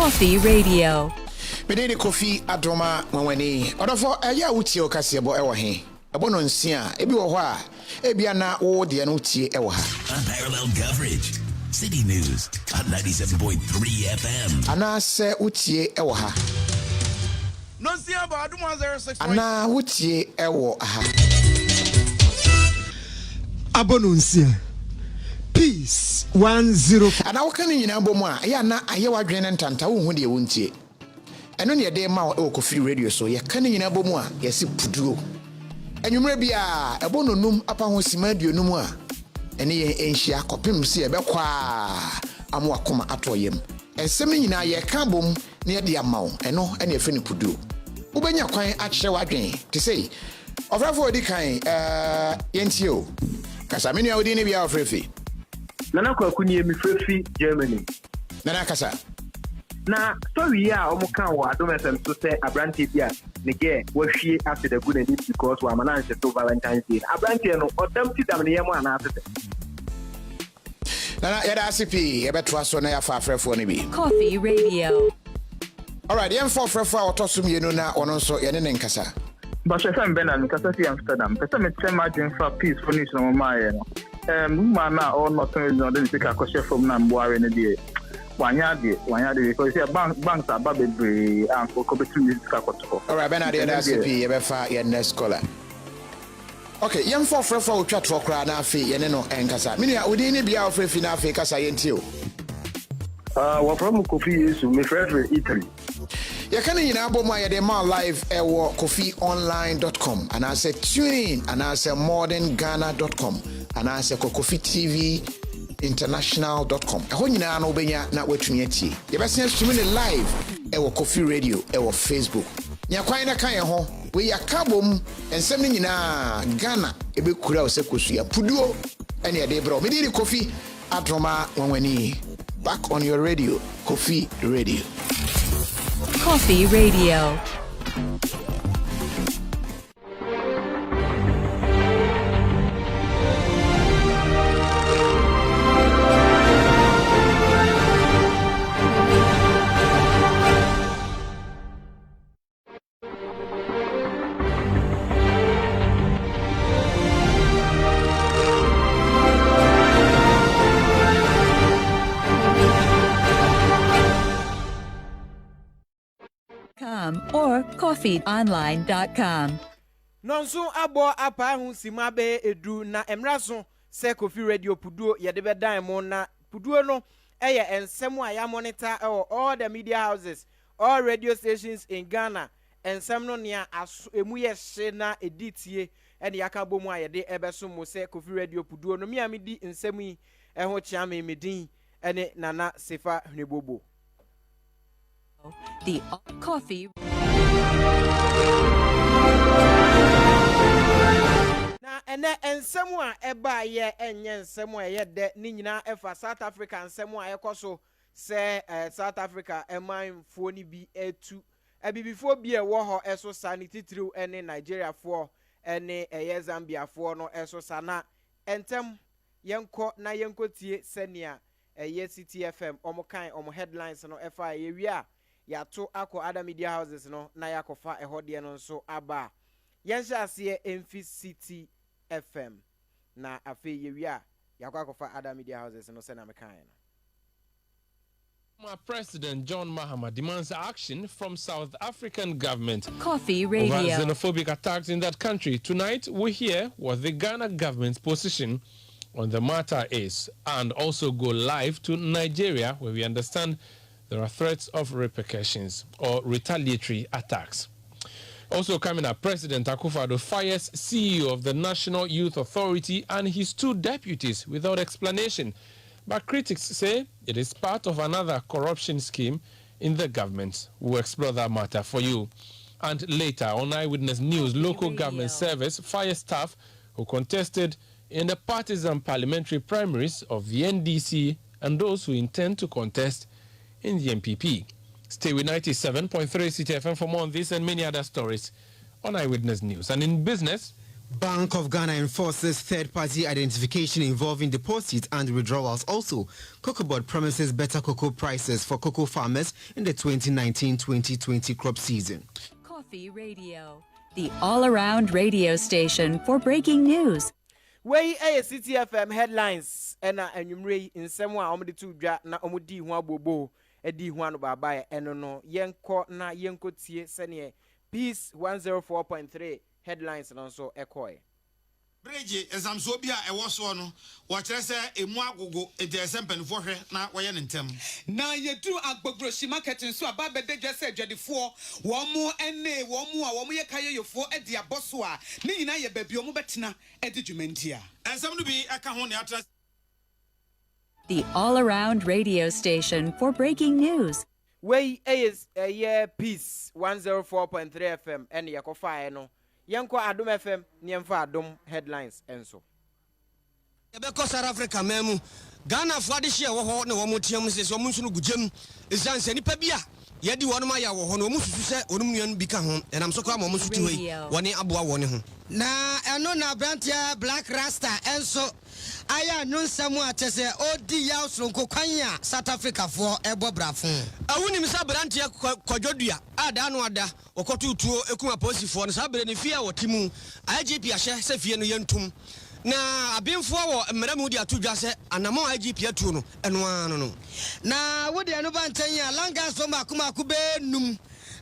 KOFI Radio. Medeni KOFI adroma mwanwani. Odofo aya utie okase bo ewo he. Ebo no nsia ebi wo ho a ebia na wo de no utie ewo ha. Unparalleled coverage. City News at 97.3 FM. Ana se utie ewo ha. No nsia ba adum 106. Ana utie ewo ha. Abono nsia. Peace 10. Ana wokane nyina bomu a ya na aye wadwene ntanta wo hu de wontie. Eno ne de ma wo KOFI radio so ye kane nyina bomu a yesi puduo. Enwumre bia ebo no num apa ho sima duonum a ene ye enhia kopem se ye bekwa amo akoma atoyem. Ensem nyina ye ka bom ne ye de amawo eno ene efe ne puduo. Ubenya kwan akye wadwen te sei ofrafo odi kan yentie o kasa menu odi ne bia ofrefi Nana kwakuni emi frefi Germany. Nana kasa. Na story ya omuka wa Adom FM so say Abranti bia nege wahwie after the good and because wa mananse to Valentine's Day. Abranti no odam ti dam ne yemo ana afete. Nana yada asipi ebeto so na ya fa frefo ne bi. KOFI Radio. All right, yem for frefo a otosum yenu na ono so yene ne nkasa. Basha fan Benan kasa fi Amsterdam. Pesa me tema dwen fa peace for nation no ma ye no. Woman na all not no dey take a question from na mboare ne dey. Wanya dey because banks are babebre and for competition ka koto. All right, Bernard yada asipi ebefa ye next caller. Okay, yem for frefo otwa tro kra na afi yene no enkasa. Mini a odi ne bia ofrefi na afi kasa yenti o. Wa from KOFI is me friend Italy. You can in Abomo ya de man live ewo kofiponline.com and I say tune in and I say modernghana.com and I say KOFI TV international.com. Eho nyina na obenya na watumi atie. You best stream live ewo KOFI radio ewo Facebook. Nya kwan na kan ho we ya kabom ensem ni nyina Ghana ebe kura o se kosua puduo ene ya de bro. Me di KOFI adroma wanwani. Back on your radio, KOFI Radio. KOFI Radio. Or KOFIonline.com. Nonso abo apa hu sima be edu na emraso se KOFI radio puduo ye de bedan mo na puduo no eye ensem a ya monitor all the media houses, all radio stations in Ghana. Ensem no nea emu ye hye na editie ene yaka bomu a ye de ebeso mo se KOFI radio puduo no mi amedi ensem yi eho chia me medin ene nana sefa hwebobo. The KOFI. Na ene ensemu a eba ye enye ensemu a ye de ni nyina efa South Africa ensemu a yekoso se South Africa eman fo ni bi etu ebibifo bi ewo ho eso sanititiriw ene Nigeria fo ene eye Zambia fo no eso sana entem yenko na yenkotie senia eye City FM omokan omo headlines no efa ye wi a yato akọ other media houses no na yakofa ehode no nso aba yensha ase Emfi City FM na afi yewi a yakofa other media houses no se na mekan no. President John Mahama demands action from South African government KOFI Radio. over xenophobic attacks in that country. Tonight we hear what the Ghana government's position on the matter is and also go live to Nigeria where we understand there are threats of repercussions or retaliatory attacks. Also coming up, President Akufo-Addo fires CEO of the National Youth Authority and his 2 deputies without explanation. But critics say it is part of another corruption scheme in the government. We'll explore that matter for you. And later on Eyewitness News, local government service fire staff who contested in the partisan parliamentary primaries of the NDC and those who intend to contest in the MPP. Stay with 97.3 City FM for more on this and many other stories on Eyewitness News. And in business, Bank of Ghana enforces third-party identification involving deposits and withdrawals. Also, Cocoa Board promises better cocoa prices for cocoa farmers in the 2019-2020 crop season. Coffee Radio, the all-around radio station for breaking news. Way a City FM headlines and enumerate in some way on the two drop na omudi one bobo edi one baba no yenko na yenko tie sene Peace 104.3 headlines and also ekoi. Bridge Xenophobic e woso no wo kire se emu agogo e de sempanifo hwe na wo ye ntem na yedu agbogro market nso aba bede dwese adwadefo wo mu ene wo mu a wo mu ye kayeyofo e de aboso a ni nyina ye babio mu betena e de dwumantia ensem no bi aka ho ne atra. The all-around radio station for breaking news. Way is a year Peace 104.3 FM and yakofa no Yanko Adum FM, Niemfa Adum headlines and so. Because South Africa, memu Ghana for this year, what no one team says, Omusu Gujim is Ansani Pabia. Yadi one my hour, Omusu, Omuan become, and I'm so calm almost to one abua one. Na anona brantia black rasta and so aya no somewhat to say odi yaus from Kokanya South Africa for ebo brafon. I wouldn't miss a brantia Kojodia, Adanwada, or Kotu to Ekuma Posi for Sabine Fia or Timu, IGP Asha Sefian Yentum. Na abin forward Meramudia to just and a more IGP tuno and one. Na would the Anubantanya Langas from Akuma Kube num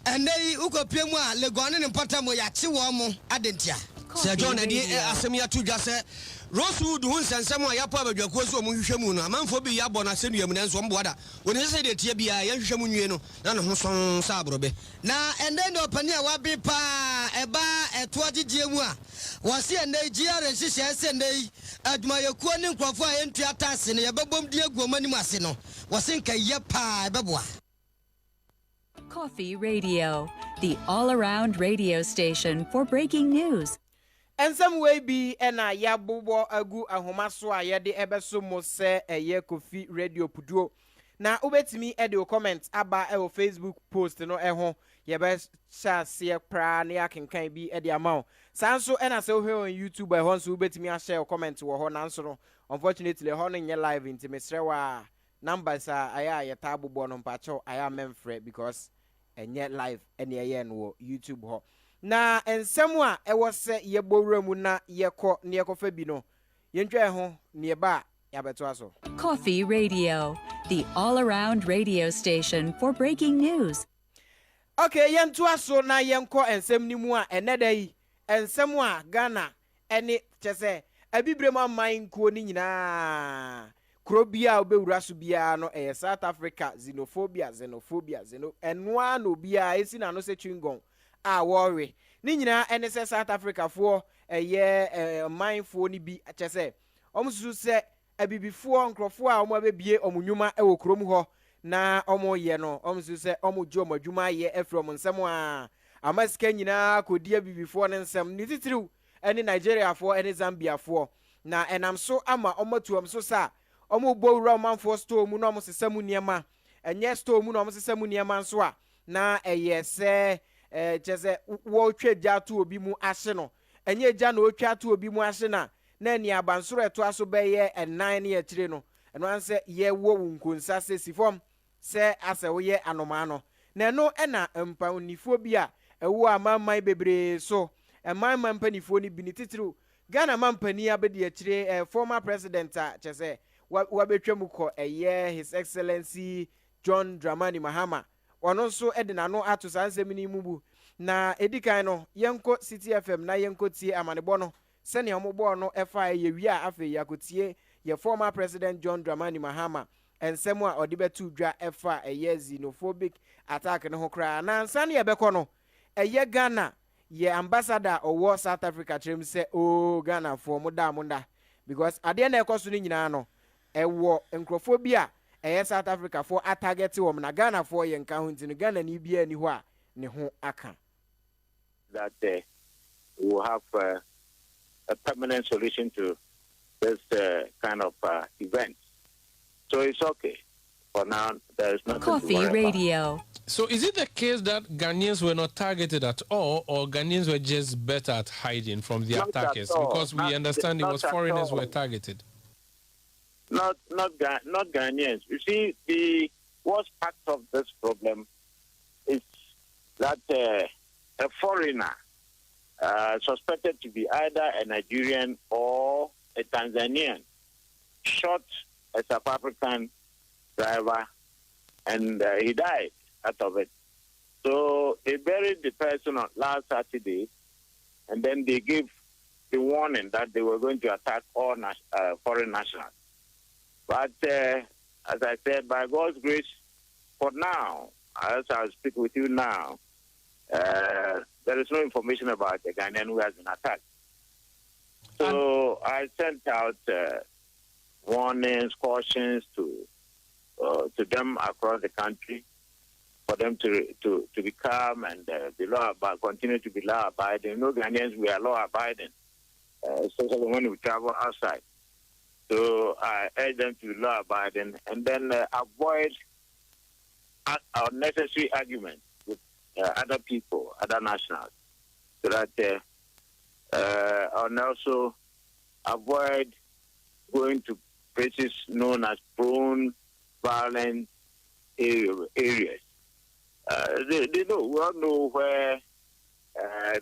and they uko Pemwa Legonin and Patamo Yachiwamo Adentia. Sir John Asemia to just say Rosewood Huns and some Yapa Jacoso Mushamuna, a man for be Yabona Senium and some water. When he said that Yabia Yashamuno, none of Hosson Sabrobe. Na and then Opania Wabi Pa Eba at 20 Jemua was here and they GR and she says and they at my Aquanium Quafa and Tiatas and Yababum Diego Manimasino was in Kayapa Babua. Coffee Radio, the all-around radio station for breaking news. And some way be and a yabubo agu a homaswa yadi ebeso mo se a ye Kofi Radio Puduo. Na ubet me edio comments aba e Facebook post no ehon ye best sha se pra na yakenkan bi edi amount. Sanso and as on YouTube by hon so ubet me a share comment wo ho nanso no. Unfortunately hon nye live into mesrewa numbers aya ye tabubo no mpacho aya memfre because enye live ene ye no YouTube ho. Na ensemwa e wose ye bowramu na ye ko ne ye kofa bi no ye ntwe ho ne ba ya beto aso. Coffee Radio, the all-around radio station for breaking news. Okay, ye nto aso na ye nko ensem ni mu a enedai ensemwa Ghana ene chese abibrem aman ko ni nyina krobia obewura so bia no South Africa xenophobia enwa no bia esi na no se twingon a worry ni nyina ene se South Africa for mindful ni bi chese omsusu se abibifo nkrofo a omo abebie omunwuma e wo krom ho na omo ye no omsusu se omo jo madwuma ye efrom nsem a amaska nyina kodi abibifo ne nsem ni titiriw ene Nigeria fo ene Zambia fo na enam so ama omatuam so sa omo bowura manfo store mu no omo sesam niema enye store mu no omo sesam niema nso a na se chese wo twedja to obi mu ahye no enye gya na otwa to obi mu ahye na ni abansoro eto aso beye enan ne ye kire no eno anse ye wo nkonsa se sifom se ase wo ye anoma no na no ena mpanifo bi a ewo amamman bebre so emamman mpanifo ni bi ni titiri Ghana mampani abedi akire former president a chese wabetwam ko His Excellency John Dramani Mahama ono nso edina no ato sansem ni mubu na edikan no yenko City FM na yenko tie amanebo no sene ombo no efa ye wi a afa yakotie ye former president John Dramani Mahama ensem a odibetu dwa efa xenophobic attack no hokra na nsane ye beko no Ghana ye ambassador owo South Africa chim se Ghana for munda because ade na ekoso ni nyina no ewo encrophobia South Africa for a target wo na Ghana for ye nka ho ntino Ghana ni bia ni ho a ne ho aka that we will have a permanent solution to this kind of event. So it's okay. For now, there is nothing Coffee to worry Radio. about. So is it the case that Ghanaians were not targeted at all, or Ghanaians were just better at hiding from the attackers? Because we understand it was foreigners were targeted. Not Ghanaians. You see, the worst part of this problem is that a foreigner suspected to be either a Nigerian or a Tanzanian shot a South African driver, and he died out of it. So they buried the person on last Saturday, and then they gave the warning that they were going to attack all foreign nationals. But as I said, by God's grace, for now, as I speak with you now, there is no information about the Ghanaian who has been attacked. So I sent out warnings, cautions to them across the country for them to be calm and be continue to be law-abiding. No Ghanaians, we are law-abiding, especially when we travel outside. So I urge them to be law-abiding and then avoid unnecessary arguments with other people, other nationals, so that and also avoid going to places known as prone violent areas. They know, we all know where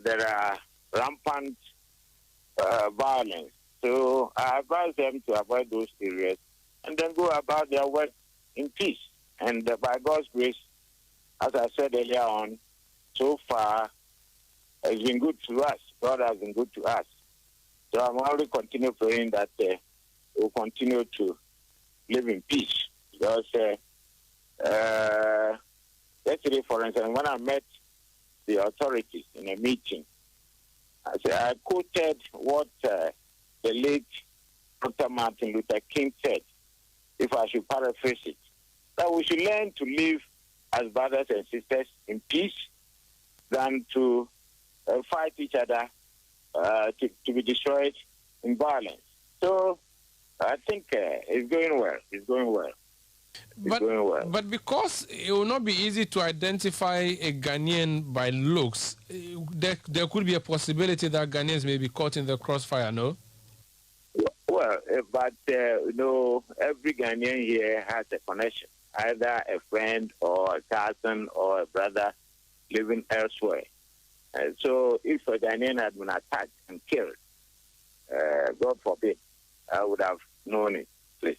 there are rampant violence. So I advise them to avoid those areas and then go about their work in peace. And by God's grace, as I said earlier on, so far it's been good to us. God has been good to us. So I'm only continue praying that we'll continue to live in peace. Because yesterday, for instance, when I met the authorities in a meeting, I quoted what the late Dr. Martin Luther King said, if I should paraphrase it, that we should learn to live as brothers and sisters in peace than to fight each other to be destroyed in violence. So I think it's going well. It's going well. But because it will not be easy to identify a Ghanaian by looks, there could be a possibility that Ghanaians may be caught in the crossfire, no? Well, but every Ghanaian here has a connection, either a friend or a cousin or a brother living elsewhere. So if a Ghanaian had been attacked and killed, God forbid, I would have known it, please.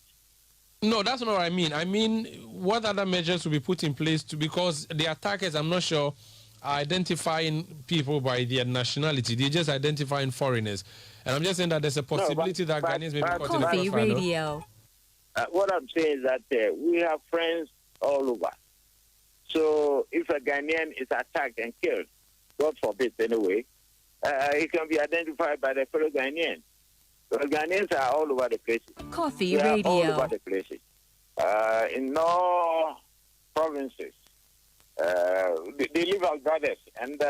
No, that's not what I mean. I mean, what other measures will be put in place because the attackers, I'm not sure, are identifying people by their nationality. They're just identifying foreigners. And I'm just saying that there's a possibility that Ghanaians may be caught in the KOFI Radio. What I'm saying is that we have friends all over. So if a Ghanaian is attacked and killed, God forbid anyway, he can be identified by the fellow Ghanaians. Because Ghanaians are all over the places. KOFI Radio. All over the places. In all provinces, they live as brothers, and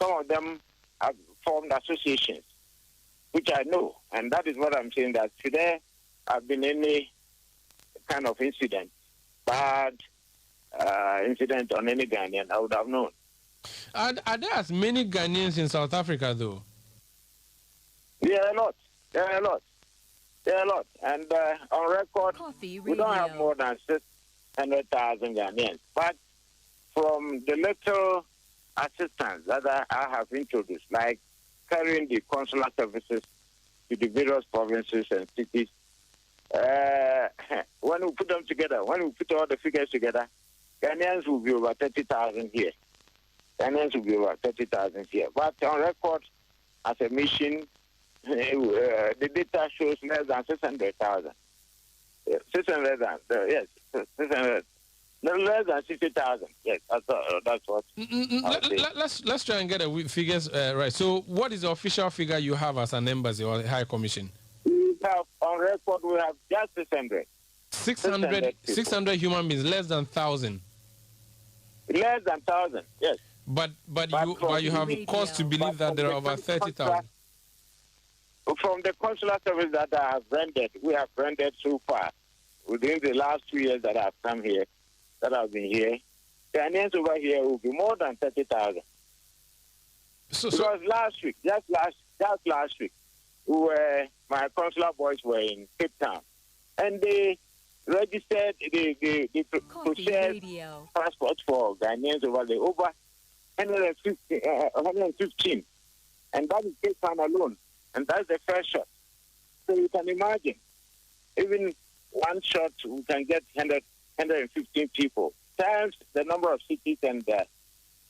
some of them have formed associations, which I know, and that is what I'm saying, that should there have been any kind of incident, bad incident on any Ghanaian, I would have known. Are there as many Ghanaians in South Africa, though? There are a lot. And on record, we don't have more than 600,000 Ghanaians. But from the little assistance that I have introduced, like carrying the consular services to the various provinces and cities, when we put them together, when we put all the figures together, Ghanaians will be over 30,000 here. But on record, as a mission, the data shows less than 600,000. 600,000, yes, 600. No, less than 60,000. Yes, that's what. Let's try and get the figures right. So, what is the official figure you have as an embassy or High Commission? We have on record. We have just 600. 600 human beings, less than 1,000. Less than 1,000. Yes. But you have cause to believe that there are over 30,000. From the consular service that I have rendered, we have rendered so far within the last 2 years that I've come here, that I've been here, Ghanaians over here will be more than 30,000. Because last week, just last week, my consular boys were in Cape Town, and they registered, they processed passports for Ghanaians over there, over 115, and that is Cape Town alone, and that's the first shot. So you can imagine, even one shot, we can get 115 people, times the number of cities and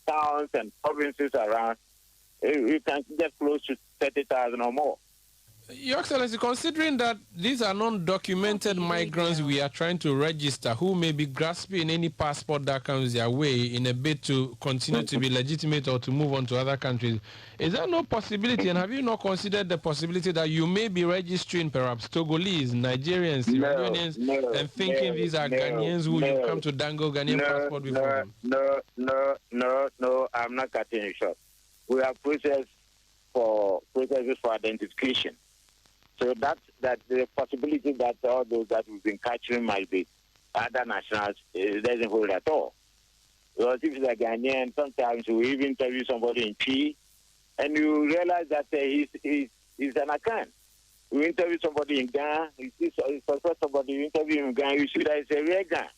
towns and provinces around, we can get close to 30,000 or more. Your Excellency, considering that these are non-documented migrants we are trying to register who may be grasping any passport that comes their way in a bid to continue to be legitimate or to move on to other countries, is there no possibility, and have you not considered the possibility that you may be registering perhaps Togolese, Nigerians, Iranians, and thinking these are Ghanaians who you come to dangle Ghanaian passport before them? No, I'm not cutting it short. We have processes for identification. So that the possibility that all those that we've been capturing might be other nationals, it doesn't hold at all. Because if it's a Ghanaian, sometimes we even interview somebody in Chi, and you realize that he's an Akan. We interview somebody in Ghana, you suspect somebody, you interview him in Ghana, you see that it's a real Ghana.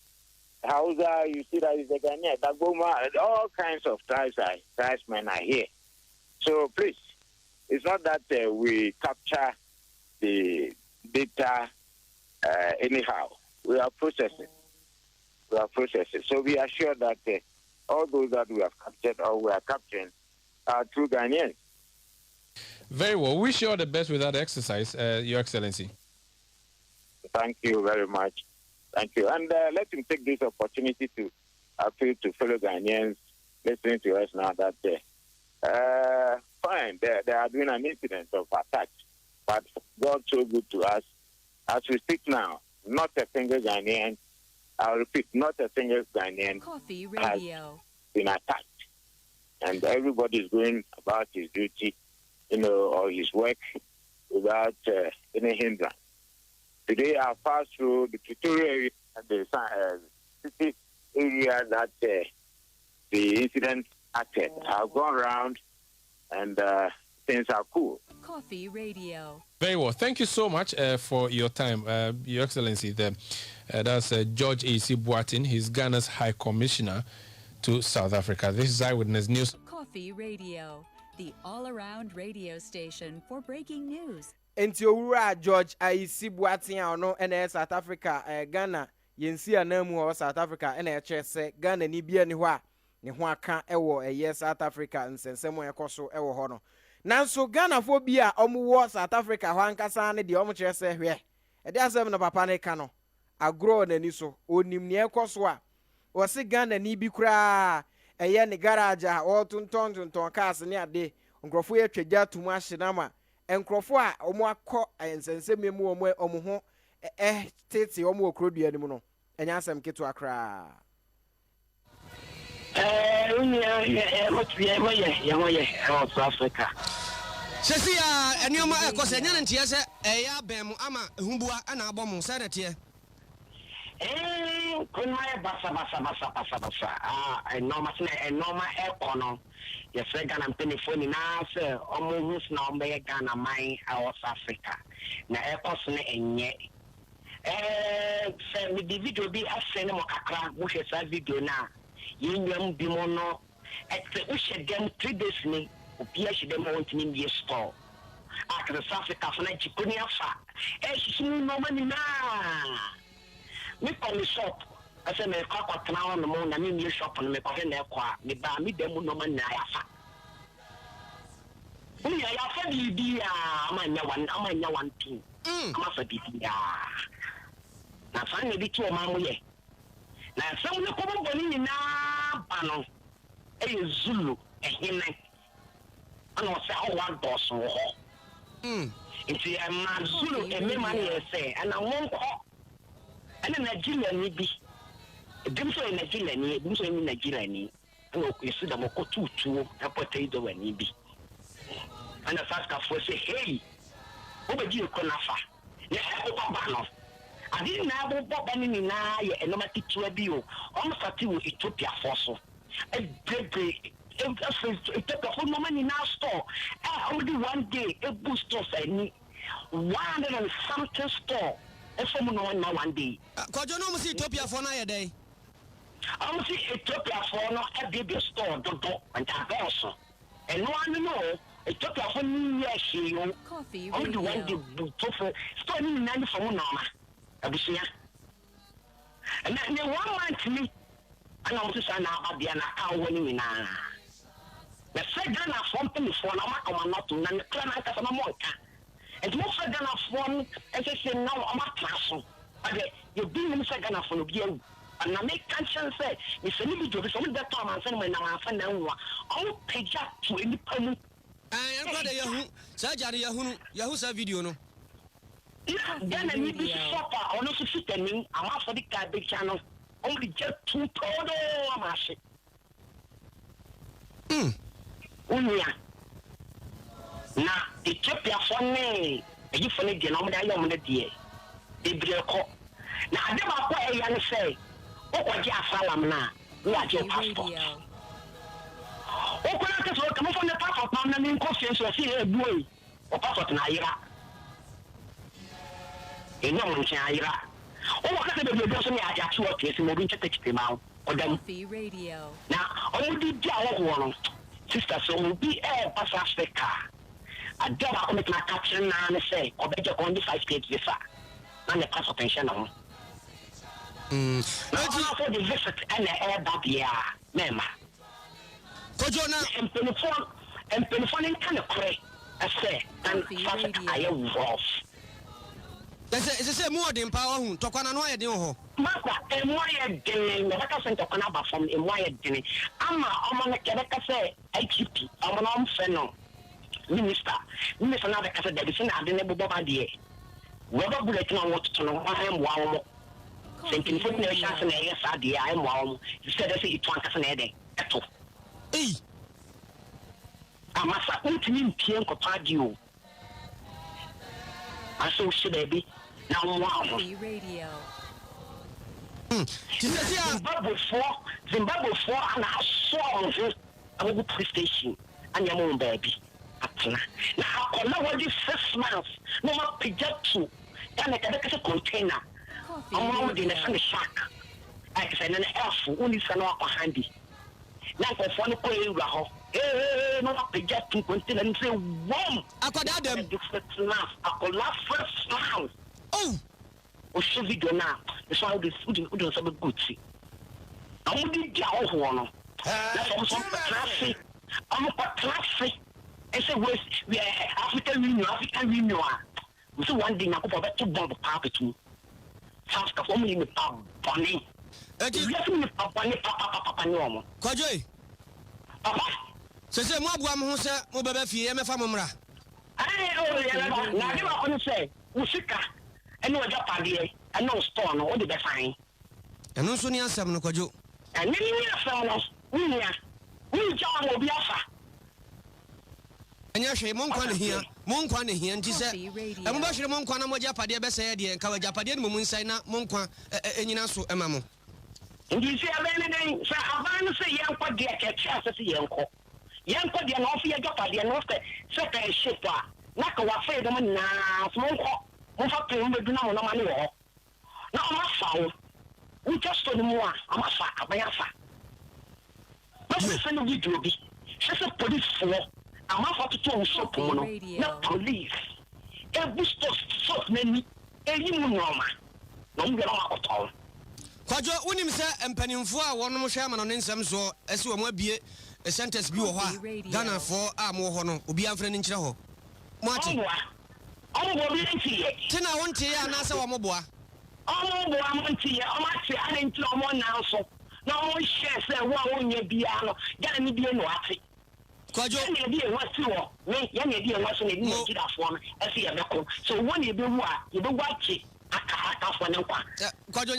Hausa, you see that it's a Ghanaian. Dagoma, all kinds of tribesmen are here. So please, it's not that we capture the data anyhow. We are processing. So we are sure that all those that we have captured or we are capturing are true Ghanaians. Very well. Wish you all the best with that exercise, Your Excellency. Thank you very much. Thank you. And let me take this opportunity to appeal to fellow Ghanaians listening to us now that fine, they are doing an incident of attack, but God so good to us. As we speak now, not a single Ghanaian, I'll repeat, not a single Ghanaian has been attacked. And everybody is going about his duty, or his work without any hindrance. Today I passed through the tutorial area and the city area that the incident acted. I've gone around and things are cool. KOFI Radio. Very well. Thank you so much for your time, Your Excellency. That's George A.C. Boatin. He's Ghana's High Commissioner to South Africa. This is Eyewitness News. KOFI Radio, the all-around radio station for breaking news. Enti owura George A.C. Boatin ono ene South Africa Ghana yensi anamu South Africa ene chese Ghana ni bia ni ho a ne ho aka ewo South Africa nsensemo ekoso ewo ho no. Nanso Ghana fo bia omuwo South Africa ho ankasa ne de omu chese hwe. E de asem no papa ne ka no. Agro na ni so onim ne ekoso a o se Ghana ni bi kura ne garage a o tonton cars ne ade nkrofo ye twagya tumu ahyenama enkrofo a omo akọ ensensem mu omo ho tete omo okrodua ni mu no enya asem keto akra South Africa. Sesia enioma ekose nya ntie se eya bem ama ehubua ana abomu senetie kunma basa enoma ekono yefre Ghana mpelefoni na se omo hus na ombe Ghana mai South Africa na ekose ne enye se mi video bi asene mo kakra wo hwe sa video na yenyam bi mo no ekse wo hye dem 3 days ni obi hye dem want ni bi store akre South Africa so na jikoni afa sunu no mani na me come shop I say me kwa tana no mo na me shop no me kwa na kwa me ba me dem no mani na afa uni ya fa bi amanya one two ama fa bi ya na fa ne bi to ma mo ye na sam ne ko bo ni na ba no Zulu ehine ana se o wa doso ho nti ma Zulu eme ma ne se ana wonko ana Nigeria ni bi edim so Nigeria ni edim so ni Nigeria ni ana ko isi da mo ko tutuo apotai do wani bi ana saska fo se hey o be ji ko na fa ne ko ba no I didn't know what any now, and no matter to a bio. Almost at you, Ethiopia fossil. A great. It took a whole moment in our store. Only one day, a booster said me 100 and something store. And someone on one day. Could you know Ethiopia for a day? I see Ethiopia for no a baby store, Dodo, and Tabasso. And no one know Ethiopia for me, yes, you only one day, stoning 90 for one armor. Abusia. And then 1 month to me, and I was just an hour, the hour winning. The second of something for an amount not to none clan as a monka. And most second of one, as I say now, I'm a classroom. But you've been in second of you. And I make conscience say, it's a little bit of that time and send when I find out. I'll pay Jack to independent. I am glad Yahoo video. No, then I need to shop or not to fit me. I'm off for the garbage channel. Only just 2 total. Unia. Na Ethiopia for me. You for the denominator on the day. Ibreko. Na adeba kwa e yan say. Okwaji asalam na. We are your passport. Okwa na so come from the passport na me nko so see e boy. O passport na ira. Eno mo nchi ira. O wa ka se be so me aja to o kesi mo bi nchete ma. KOFI Radio. Na o di dia wo no. Sister, so will be a South Africa. I don't want to make my caption and say, or better only 5 states visa. And the pass of pension on. Now, for the visit and the air that year, Mema. And telephone kind of cray, I say, and South Africa, I am off. It's a more than power who talk on annoy you. Maka, and why a day, the Lacan to Canaba from a wide dinner. I'm a Quebec say, IGP, I'm an arm fennel. Minister, another Casa de Vicina, I didn't know about the Robert Bulletin on what to know. I am wow. Thinking for the chance and yes, I am wow. You said I say it one as an headache. At all. Eh, I must have ultimate Pianco Padio. I so should I be. Now, wow. KOFI Radio. Zimbabwe 4, and I saw a good police station and your own baby. Now, I know what this 6 months. No more pijat to. Then I can a container. I'm in the shack. I can an elf, only son of a handy. Now, for one way, no more pijat to container and say, whoa, I could add them. I could laugh first now. Oh, o video now. That's why we do some good see. I'm going to get all one. That's also classy. I'm a classy. I say, we are African Union. We see one thing I could have to bomb the carpet to South Africa in the pub, Bonnie. Yes, in the pub, Papa, normal. Quadri. Papa, say, Mobam, who said, Mobafi, MFA. I don't say, Usika. And no Japan, and no storm, or the fine. And no Sonia Sam Nokojo. And then we John will be offer. And you're saying Monkwan here, and she said, I'm watching Monkwana Mojapadia Bessadi and Kawajapadian Munsina, Monkwa, and Yinasu, Emamo. And you say, I'm say, I'm say, young Padia, catch as a young cock. Young Padia, and off your Japadia, and off the second shipper. Nakawa fed them now, smoke. We have to remember now, no money. Now, I'm a foul. We just told more. I'm a fuck, I'm a fuck. But we send a video. She's a police for. I'm a fuck to tell shop, not police. Every stuff, many, and you know, no, get out all. Quadro, when him say, and penny for one more shaman on some so as you might be a sentence view of Ghana for more honor, will be a friend in Chaho. Martin. I'm going to see it. Tina won't hear an answer or more. Oh, I'm going to see it. I'm actually adding to one now. So, no one shares that one year piano. Get me be a watch. Quadro, you be a what you are. Me, young idea was in a get off one. I see a knuckle. So, when you do what? You do watch it. I can't off one. Quadro,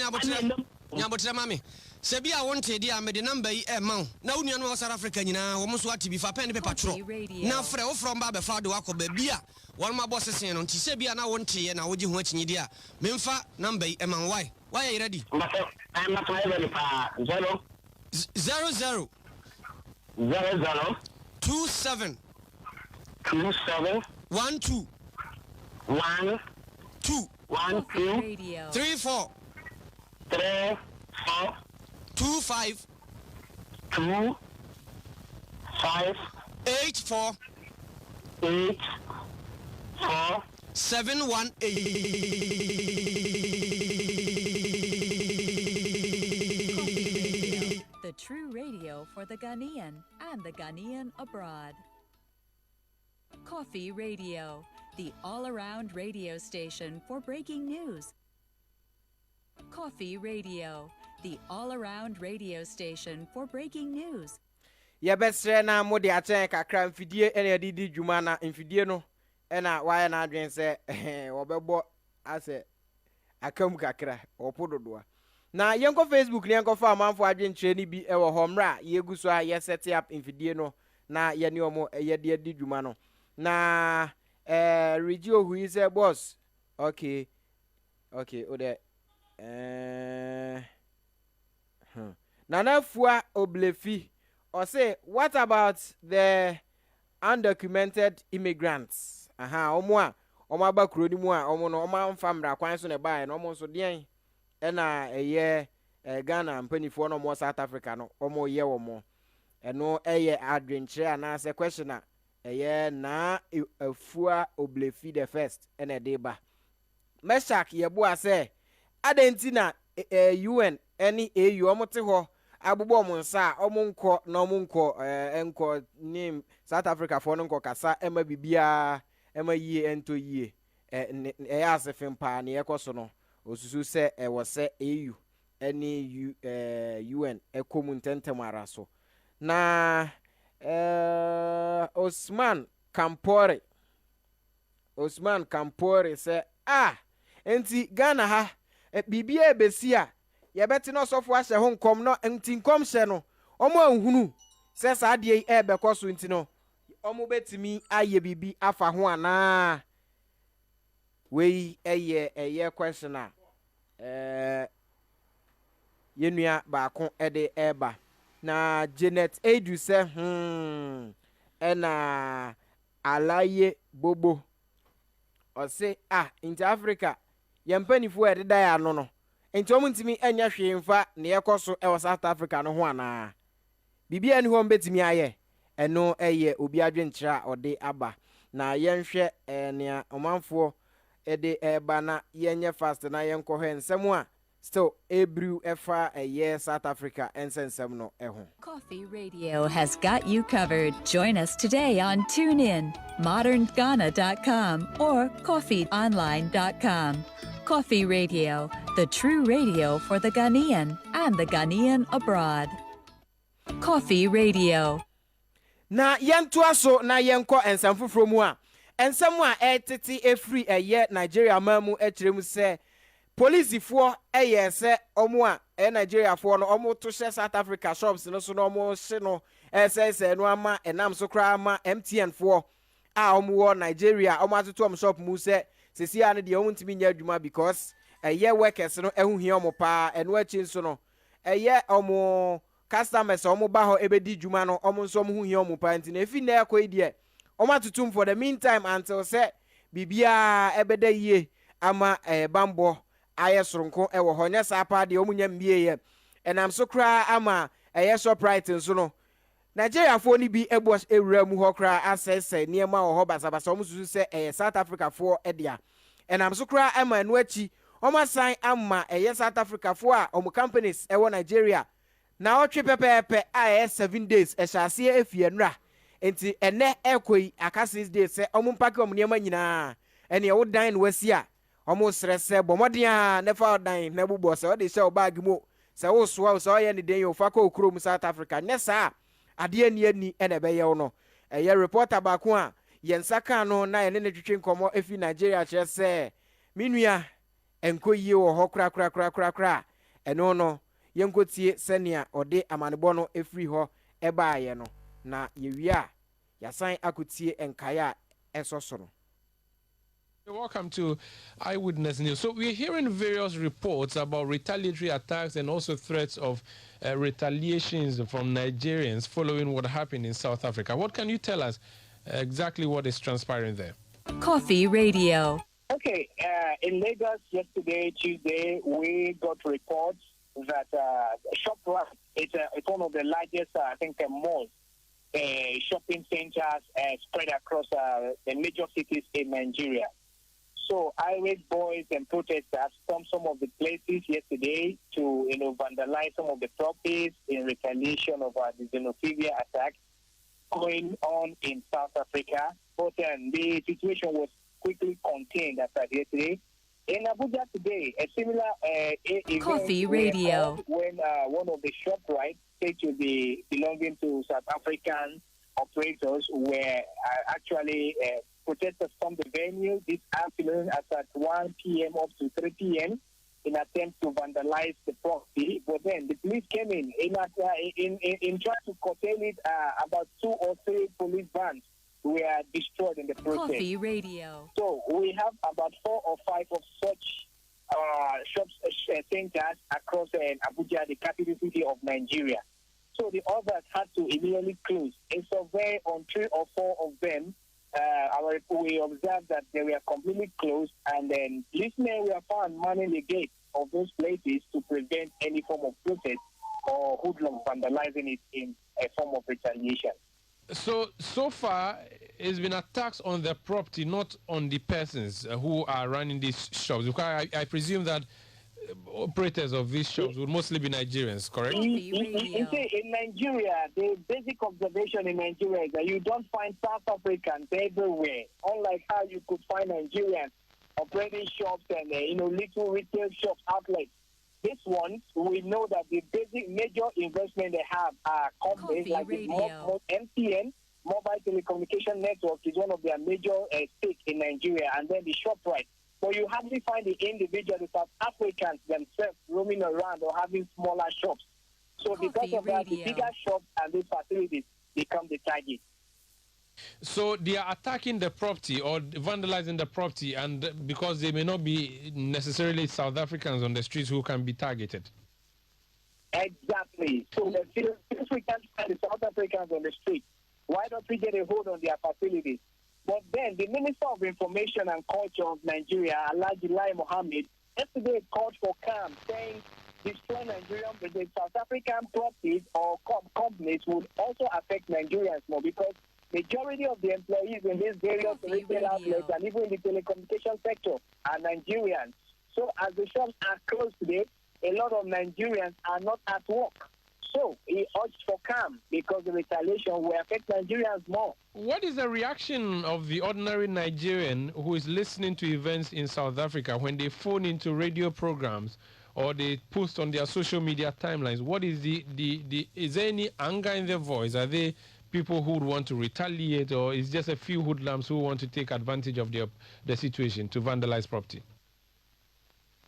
Yabot, Mammy. Sebia wonte dia me de number yi e ma na wonu no South Africa nyina wo mo so ati bi fa pen paper tro na frɛ wo from ba be fa de wakɔ ba bia won ma boss sen no nti sebia na wonte ye na wogi ho akyinyi dia memfa number yi e ma why you ready I'm not ready pa 0 00 00 27 27 12 1 2 1 2 3 4 3 4 2 5 2 5 8 4 8 4 7 1 8. The true radio for the Ghanaian and the Ghanaian abroad. KOFI Radio, the all-around radio station for breaking news. KOFI Radio, the all-around radio station for breaking news. Yebesre na mode achen kakra mfidie ene adidi dwuma na mfidie no ena waye na adwen se wobebo ase akam kakra opododoa na yenko Facebook ne yenko fa amanfo adwen kire ni bi ewo homra yegu so a ye set up mfidie no na ye ne omo ye de adi dwuma no na regio who is a boss okay ode Nana Fua Oblefi or say what about the undocumented immigrants omwa ba kuro ni mu a omo no oma mfamra kwan so ne bae no omo so den na eye Ghana mpanifo no mo South Africa no omo ye wo mo eno eye adwenkyere ana se question eye na Fua Oblefi the first ene de ba Meshak yebo ase adentina UN any AU omote ho agbugbo omunsa omunko na omunko enko name South Africa for nko kasa ema bibia ema yie ento yie asefem pa na yekoso no osusu se wo se AU any UN ekomu ntentem ara so na Osman Kampore se enti Ghana ha bibia ebesia yebeti no sofo ahye ho nkom no enti nkom hye no omo anhunu se sa de ebe koso enti no omo betimi aye bibi afa ho ana we eye question yenua baako ede eba na Janet Edu se ena alaye bobo o se in Africa yempanifu ededa ya no enti omuntimi anya hwemfa ne yekoso e South Africa no ho ana bibia ni ho mbetimi aye eno eye obi adwenkyira ode aba na yenhwe ne omanfo ede eba na yenye fast na yenkohwe nsem a still ebrew efa eye South Africa ensensem no eho. KOFI Radio has got you covered. Join us today on TuneIn, modernghana.com or KOFIonline.com. KOFI Radio, the true radio for the Ghanaian and the Ghanaian abroad. KOFI Radio. Na yentu aso na yenko ensam foforo mu a ensam a etete efri eye Nigeria mamu ekyerem se police for se omo a Nigeria for no omo to share South Africa shops no so no omo hye no se no ama enam so kra ama MTN for a omo wo Nigeria omo atoto om shop mu se sesia ne de omo ntimi nya adwuma because workers no ehu hia omo pa eno achi nso no omo customers omo ba ho ebedi dwuma no omo nso omo hu hia omo pa nti na efi na ekoi de omo atotum for the meantime until say bibia ebeda yie ama bambo aye soronko ewo honya sapa de omunya mbie ye enam so kra ama surprise nso no Nigeria fo ni bi ebo ewura mu ho kra asese niema wo ho basabasa omususu se South Africa fo edia enam so kra ama enu achi omasan ama South Africa fo a omu companies ewo Nigeria na otwe pepepe a 7 days ehase efie nra enti ene ekoi aka 6 days se omu mpake omu niema nyina ene wo dan no wasi a omo stresse bomodia nefa dan na bubo se o de se bag mo se wo so so ye ne den yo fa ko okro mu South Africa nyesa ade ani ene be ye no reporter ba ko a yensa kan no na ye ne twetwe nkomo efi Nigeria che se minua enko yie wo ho kra eno no yenkotie senia ode amanebo no efri ho ebaaye no na yewia yasan akotie enkaya esosoro. Welcome to Eyewitness News. So we're hearing various reports about retaliatory attacks and also threats of retaliations from Nigerians following what happened in South Africa. What can you tell us exactly what is transpiring there? Coffee Radio. Okay, in Lagos yesterday, Tuesday, we got reports that ShopRite, it's one of the largest, I think, malls, shopping centers spread across the major cities in Nigeria. So irate boys and protesters stormed some of the places yesterday to, vandalize some of the properties in retaliation of the xenophobia attack going on in South Africa. But the situation was quickly contained after yesterday. In Abuja today, a similar event Coffee Radio. When one of the ShopRite said to be belonging to South African operators were actually protesters from the venue this afternoon at 1 p.m. up to 3 p.m. in attempt to vandalize the property. But then the police came in trying to curtail it. About 2 or 3 police vans were destroyed in the process. Coffee Radio. So we have about 4 or 5 of such shops centers across Abuja, the capital city of Nigeria. So the others had to immediately close. A survey on 3 or 4 of them, we observed that they were completely closed, and then policemen were found manning the gates of those places to prevent any form of protest or hoodlum vandalizing it in a form of retaliation. So far, it's been attacks on the property, not on the persons who are running these shops. Because I presume that operators of these shops would mostly be Nigerians, correct? In Nigeria, the basic observation in Nigeria is that you don't find South Africans everywhere. Unlike how you could find Nigerians operating shops and little retail shops outlets. This one, we know that the basic major investment they have are companies like the MTN, Mobile Telecommunication Network, is one of their major stakes in Nigeria, and then the ShopRite. But you hardly find the individual, the South Africans themselves roaming around or having smaller shops. So because of that, the bigger shops and these facilities become the target. So they are attacking the property or vandalizing the property, and because they may not be necessarily South Africans on the streets who can be targeted. Exactly. So since we can't find the South Africans on the street, why don't we get a hold on their facilities? But then the Minister of Information and Culture of Nigeria, Alhaji Lai Mohammed, yesterday called for calm, saying destroy Nigerian, but the South African properties or companies would also affect Nigerians more, because majority of the employees in these various retail outlets and even in the telecommunication sector are Nigerians. So as the shops are closed today, a lot of Nigerians are not at work. So he urged for calm because the retaliation will affect Nigerians more. What is the reaction of the ordinary Nigerian who is listening to events in South Africa when they phone into radio programs or they post on their social media timelines? What is is there any anger in their voice? Are they people who would want to retaliate, or is just a few hoodlums who want to take advantage of the situation to vandalize property?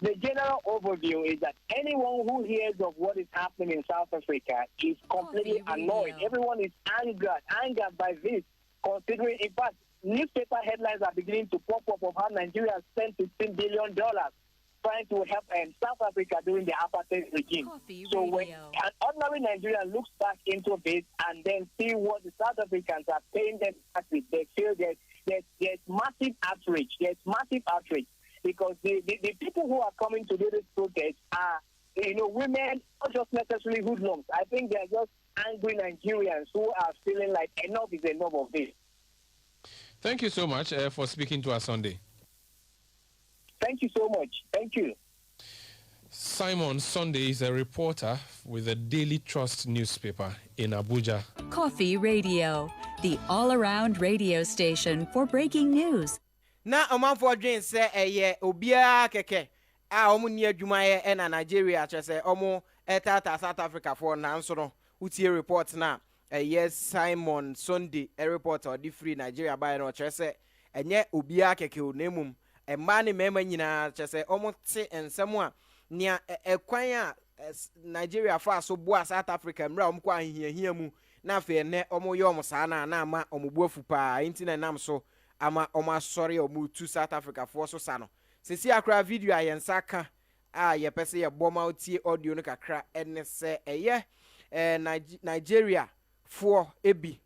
The general overview is that anyone who hears of what is happening in South Africa is completely annoyed. Everyone is angered by this, considering, in fact, newspaper headlines are beginning to pop up of how Nigeria spent $16 billion trying to help South Africa during the apartheid regime. So when an ordinary Nigerian looks back into this and then see what the South Africans are paying them back with, they feel there's massive outrage. There's massive outrage. Because the people who are coming to do this protest are, women, not just necessarily hoodlums. I think they're just angry Nigerians who are feeling like enough is enough of this. Thank you so much for speaking to us Sunday. Thank you so much. Thank you. Simon Sunday is a reporter with the Daily Trust newspaper in Abuja. Coffee Radio, the all-around radio station for breaking news. Na omanfo dwen se eye obia keke a omu ni adwuma ye na Nigeria chese omu etata South Africa for na nso no utie report na eye Simon Sunday a reporter di free Nigeria by no chese enye obia keke onemum emma ne mema nyina chese omu te ensem a nia ekwan a Nigeria fa so boa South Africa mra omkwa ahihia mu na afa ne omoye omosa na ama omobuafu pa intina nam so ama omasori omutu South Africa fo so sa no sesi akra video ayensa ka a ye pese ye boma otie audio no kakra ene se eye Nigeria fo ebi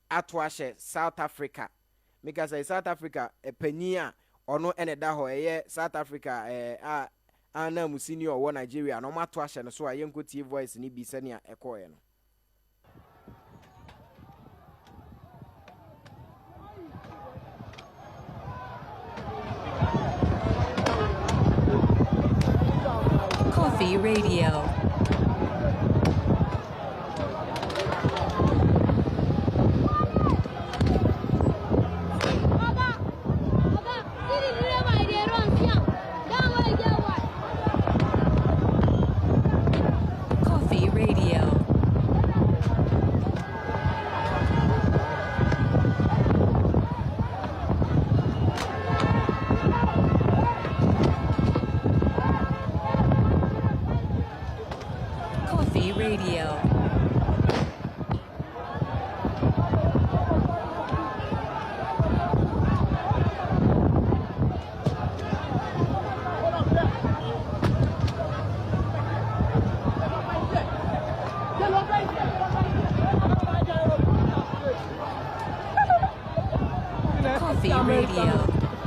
ato ahye South Africa because South Africa pania ono ene da ho eye South Africa ana musini owo Nigeria no mato ahye no so ayenkotie voice ni bi sene a ekoye no KOFI Radio. KOFI Radio. KOFI Radio. KOFI Radio.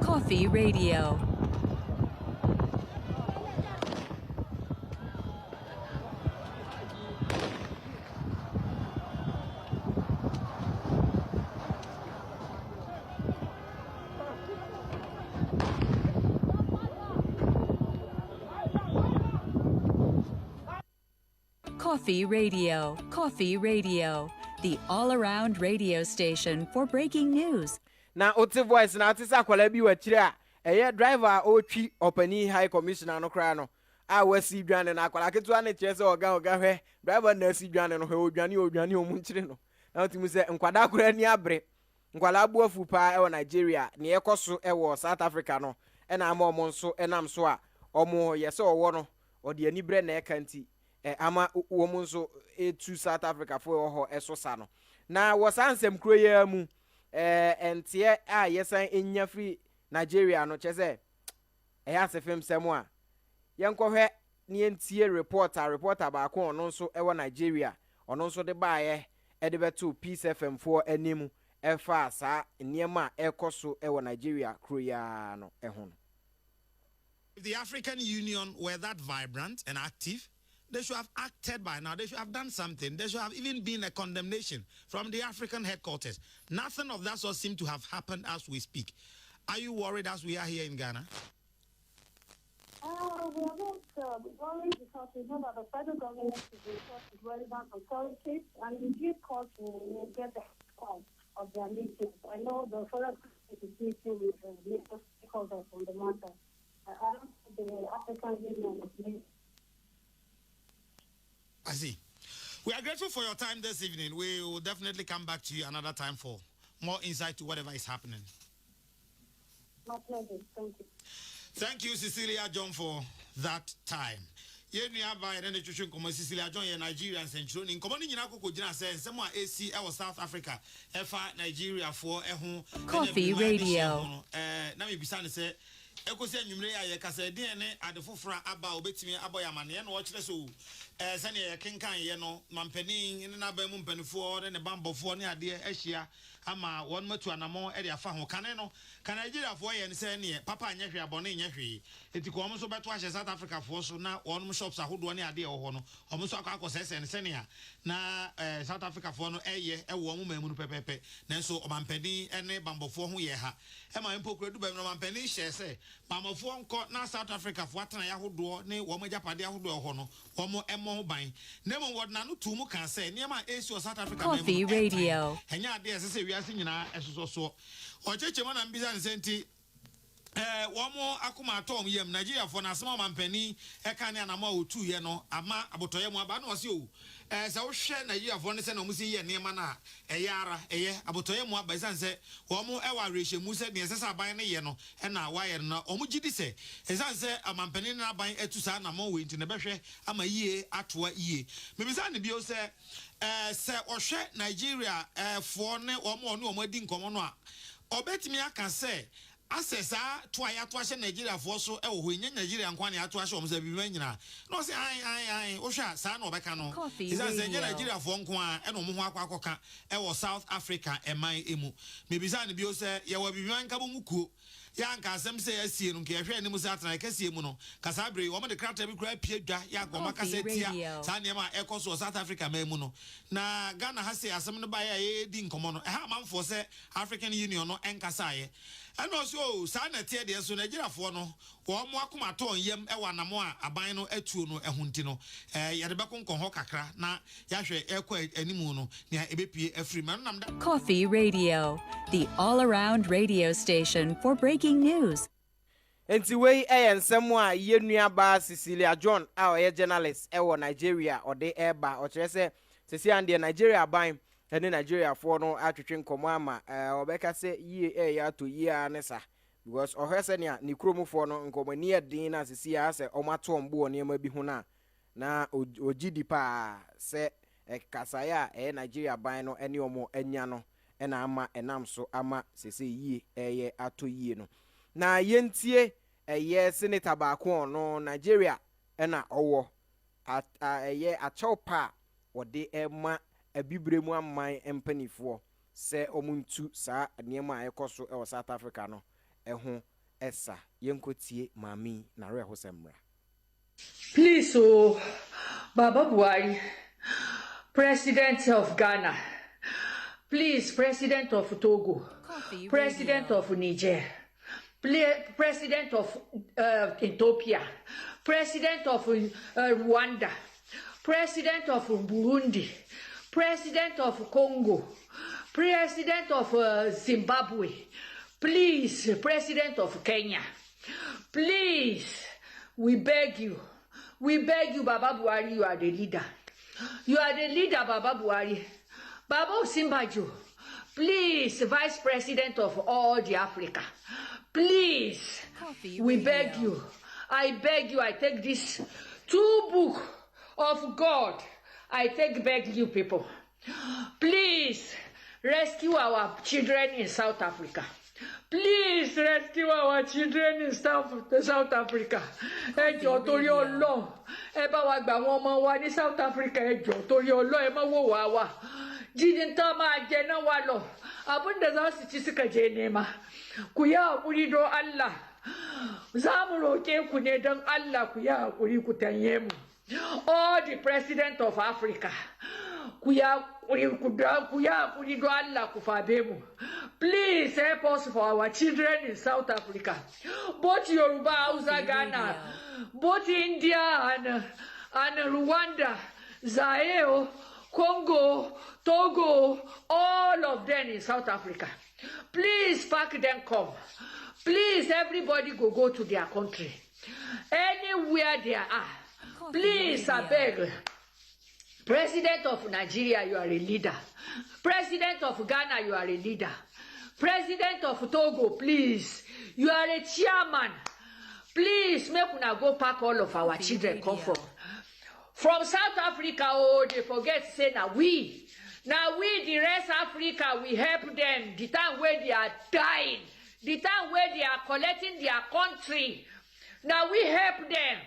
KOFI Radio. KOFI Radio. KOFI Radio. The all-around radio station for breaking news. na ote voice na atisa akwala bi wachire a eye driver o twi opani high commissioner no kra no a wasi dwane na akwala ketu ane chese oga hwe driver na asi dwane no hwe odwane o mu nchire no na otimu se nkwada akora ni abre nkwala abuafu pa e Nigeria ne ekoso e wo South Africa no e na ama omo nso enam so a omo yese owo no ode ani bre na ekanti ama omo nso etu South Africa fo ho eso sa no na wo sansem kro ya mu entie a yesan enya free Nigeria no chese se film semo a yenkohwe ne entie reporter ba ko ono nso ewo Nigeria ono nso de baaye de beto Peace FM for animu efa sa niema ekoso ewo Nigeria kroya no ehun. If the African Union were that vibrant and active, they should have acted by now. They should have done something. There should have even been a condemnation from the African headquarters. Nothing of that sort seems to have happened as we speak. Are you worried as we are here in Ghana? We are not worried because we know that the federal government is in touch with relevant authorities and in due course we will get the response of their meetings. I know the federal government is meeting with the major stakeholders on the matter. I don't think the African Union is meeting. I see. We are grateful for your time this evening. We will definitely come back to you another time for more insight to whatever is happening. My pleasure. Thank you. Thank you, Cecilia John, for that time. Cecilia John, Nigerians and children. Commanding Yako says, someone AC, our South Africa, Nigeria for KOFI Radio. Nami Bisani said, Ekosia nyumre ya kasa DNA adefofra aba obetimi aboyamane ye no ochire so sane ye kenkan ye no mampani ne na ba mu mpanifo ne bambofo ne ade ahia ama won matu anamo e de afa ho kane no kan Nigeria fo ye ne se ne papa anyehwe abone nyehwe eti ko omo so beto ahye South Africa fo so na won shops ahodo ne ade ho no omo so akọ sese ne se ne a na South Africa fo no eye e wo omo mamu no pepepe nanso omampani ne bambofo ho ye ha e ma empokuru du ba no mampani hye se bambofo nko na South Africa fo atena ya hodo ne wo mo japade ahodo ho no wo mo emo ho ban ne mo wodna no tu mu kan se ne ma esi South Africa KOFI Radio. Henya ade sese wiase nyina esoso so ocheche mana mbisa nsenti Wamo akuma tom yem Nigeria for na small mampani eka ne anama otu ye no ama abotoye mu aba na wase o se wo hwe Nigeria for ne se na musi ye nema na eyara eye abotoye mu aba isanse wamo ewa rehye mu se ne sesa aban ne ye no na waye na omu gidi se isanse amampani na aban etu sa na mo we nti ne behwe ama yie atoa yie mebisa ne bio se se ohwe Nigeria for ne omo adi nkomo no a obetimi aka se asesa to ayatoa Nigeria for so e wo nya Nigeria nkwane atoa hye omza bi manyina no se ai o hwa sa na obeka no isanse nya Nigeria for nko a e no mo ho akwakoka e wo South Africa eman emu mebisa ne bio se ye wo bi manka bo mukuo ya nka asem se asie no nke hwe ne mu se atana kasie mu no kasabre wo mo de krata bi kura pie dwa ya goma kasetia sa ne ma ekoso South Africa memu no na Ghana ha se asem no ba ya e di nkomo no e ha manfo se African Union no enkasa ye and also sana tie de so Nigeria for no wo mo akoma ton yam e wanamo a aban no atuo no ehunti no ye de bekonko ho kakra na ya hwe ekwa animu no ne ebepie afri man nam da Coffee Radio, the all-around radio station for breaking news. Enti wei ensem a ye nuaba Cecilia John a oye journalist e wo Nigeria ode eba o kire se sesi ande Nigeria ban ene Nigeria for no atwetwe nkomo ama obeka se yie ya to yie anesa because ohese ne ni kromufo no nkomo ni edin na sesi ya se omato mbo ne ma bi hu na ogidi pa se kasaya Nigeria ban no ene omo anya no ena ama enam so ama sesi yie eye ato yie no na yentie senator baako no Nigeria ena owo achopa wode ema abibremu amman empanifo se omuntu sa niema ekoso e South Africa no eho esa yenkotie mami na reho semra. Please Baba Buhari, President of Ghana, please President of Togo, President of Niger, President of Ethiopia, President of Rwanda, President of Burundi, President of Congo, President of Zimbabwe, please, President of Kenya, please, we beg you, Baba Buhari, you are the leader. You are the leader, Baba Buhari. Baba Simbajo, please, Vice President of all the Africa, please, we beg you, I beg you, I take this 2 books of God, I beg you people, please rescue our children in South Africa. Please rescue our children in South Africa. Ejo tori Ọlọ́run, ẹ bá wa gbà wọ́n ọmọ wa ní South Africa. Ejo tori Ọlọ́run, ẹ má wò wá wá. Jidin ta ma je na wa lo. Abinda za su ci suka je nema. Ku yi hakuri don Allah. Za mu roke ku ne don Allah ku yi hakuri ku tanye mu. All the president of Africa, please help us for our children in South Africa. Both Yoruba, Hausa, Ghana, both India and Rwanda, Zaire, Congo, Togo, all of them in South Africa. Please pack them come. Please everybody go to their country. Anywhere they are. Please, I beg. President of Nigeria, you are a leader. President of Ghana, you are a leader. President of Togo, please, you are a chairman. Please, make una go pack all of our children come from South Africa. Oh, they forget to say now we, the rest Africa, we help them. The time where they are dying, the time where they are collecting their country. Now we help them.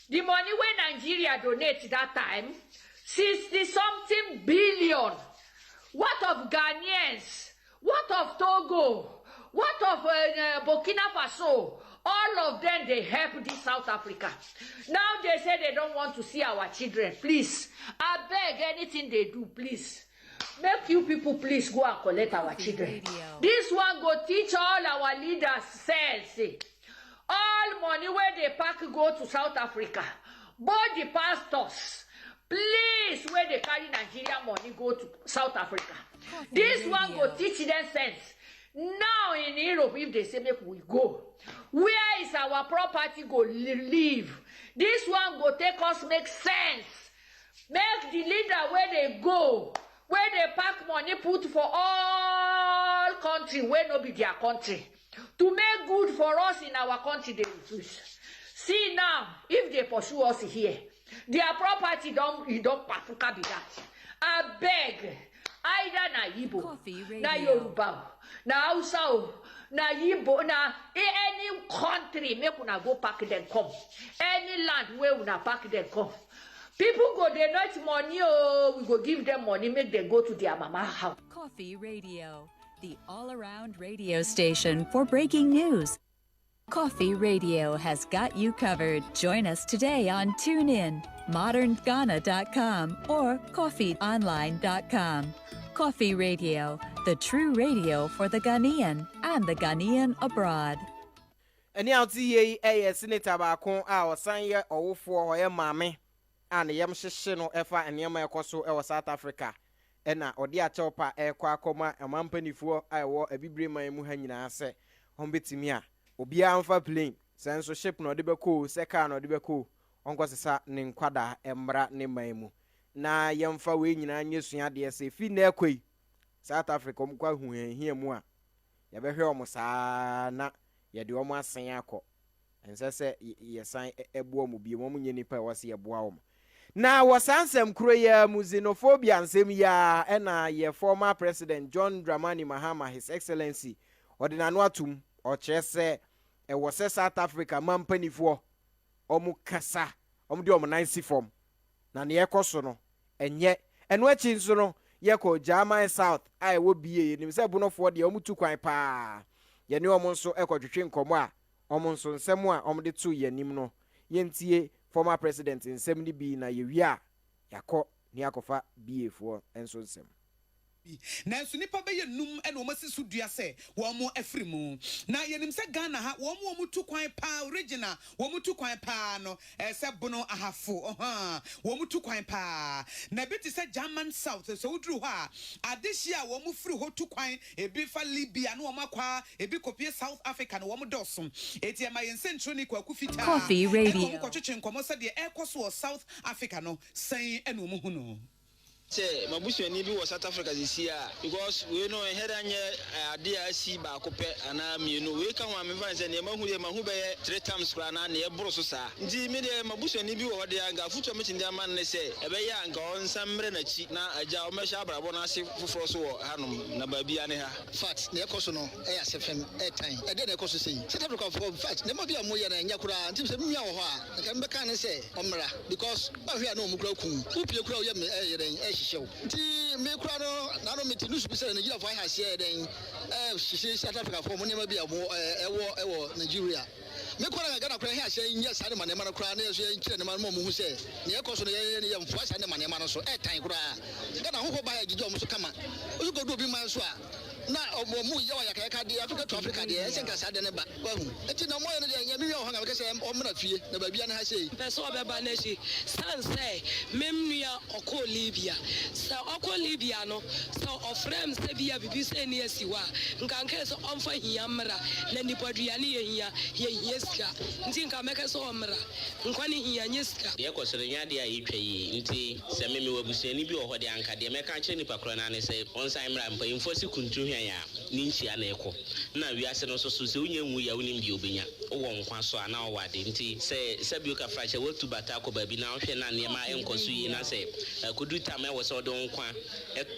The money when Nigeria donates that time, 60-something billion. What of Ghanaians? What of Togo? What of Burkina Faso? All of them, they help this South Africa. Now they say they don't want to see our children. Please, I beg anything they do, please. Make you people please go and collect our children. This one go teach all our leaders sense. All money where they pack go to South Africa. Both the pastors, please, where they carry Nigeria money go to South Africa. This one go teach them sense. Now in Europe, if they say make we go, where is our property go live? This one go take us make sense. Make the leader where they go, where they pack money put for all country where no be their country. To make good for us in our country, they refuse. See now, if they pursue us here, their property don't pafuka be that. I beg, either na Igbo, na Yoruba, na Hausa, na Igbo, na any country, make una go pack them come. Any land where una pack them come. People go donate money, oh, we go give them money, make them go to their mama house. KOFI Radio, the all-around radio station for breaking news. KOFI Radio has got you covered. Join us today on TuneIn, modernghana.com, or KOFIonline.com. KOFI Radio, the true radio for the Ghanaian and the Ghanaian abroad. Any out ye a senator back our sanya or for a mammy. And yam shishino efa and yama koso ewa South Africa. Ena odia chopa e kwa koma a mampany for I wore a bibri my muhanina se hombitimia. Obia amfa plane, censorship no debeko, seka no debeko, onkwasa ninkwada embra ne maimu. Na yamfa we nyina nyesua de se fi na ekoi. South Africa omkwa hu hia mu a. Yabehwe omo saa na yede omo asen akọ. Ense se yesan ebuo mu bi mo nye nipa wase eboa omo. Na wasansem kuro ya mu xenophobia nsem ya na ye former president John Dramani Mahama, His Excellency, odinano atum ochese e wose South Africa mampanifo omu kasa omu de omu nansi form na ne ekoso no enye eno achi nso no ye ko German South ai wo biye nim se bunofo de omu tu kwan pa ye ne omu nso ekodwetwe nkomo a omu nso nsem a omu de tu ye nim no yentie former president nsem ni bi na ye wi a yakọ ne akofa biye fo enso nsem na so nipa be yenum e no masi so dua se wo mo afrimu na yenim se Ghana ha wo mo tu kwan pa original wo mo tu kwan pa no se bono ahafo wo mo tu kwan pa na beti se German South so wudru ha adehia wo mo firi ho tu kwan ebi fa Libya no wo makwa ebi kopie South Africa no wo mo dosom eti ma yense ntro ni kwaku fita KOFI Radio wo mo kwetwe nkomo se de ekoso South Africa no san eno mo hu no. Say, my bush ni bi was South Africa this year because we know here anye adia si ba ko pe ana mi no we kan wa me fan say ne ma hu be 3 times kra na ne bro so sa ndi me de ma bush ni bi wo de anga futo me tindi ama ne say e be ya anga on samre na chi na aja o me sha brabo na ase foforo so wo hanom na ba bia ne ha fact ne ekoso no e ya sefem e tan e de ne ekoso sei South Africa for fact ne ma bia mo ye na nya kura ntim se mmia wo ho a ka mbe kan ne say omra because ba hwia na o mu kura ku upie kura o ye me e ye Ti me kura no na no meti nusu bi se Nigeria for ha share den South Africa for mo ne ma bia mo ewo Nigeria me kura ga na kura ha share nya sa ne ma ne ma no kura na so ye nkire ne ma mo hu se ne ekoso no ye mfua sa ne ma ne ma no so e tan kura ga na ho ba ya gije o mo so kama o so go do bi man so a na omo ya wa yakaka de Africa to Africa de e senka sa de ne ba hu eti na mo ye no de nya mi ho nga be se o mra fie na ba bia na ha sei person obeba na shi stand say memnua okọ Libya so okọ Libya no so ofrem se bia bibi se ne asiwa nka nke so omfa hia mra na nipadua ne ye hia ska nti nka meka so omra nkwa ne hia nyeska de ekosere nya de ayi twayi nti se me wabusani bi wo ho de anka de meka kire nipa kro na ne se onsan mra mpa info kuntu ya ninchi ana eko na wiase no so se unya nwu ya unim bi obenya wo nkwa so ana o wade nti se bi o ka frache wotu bata ko ba bi na hwe na ne ma enkoso yi na se kudu ta me wo se odo nkwa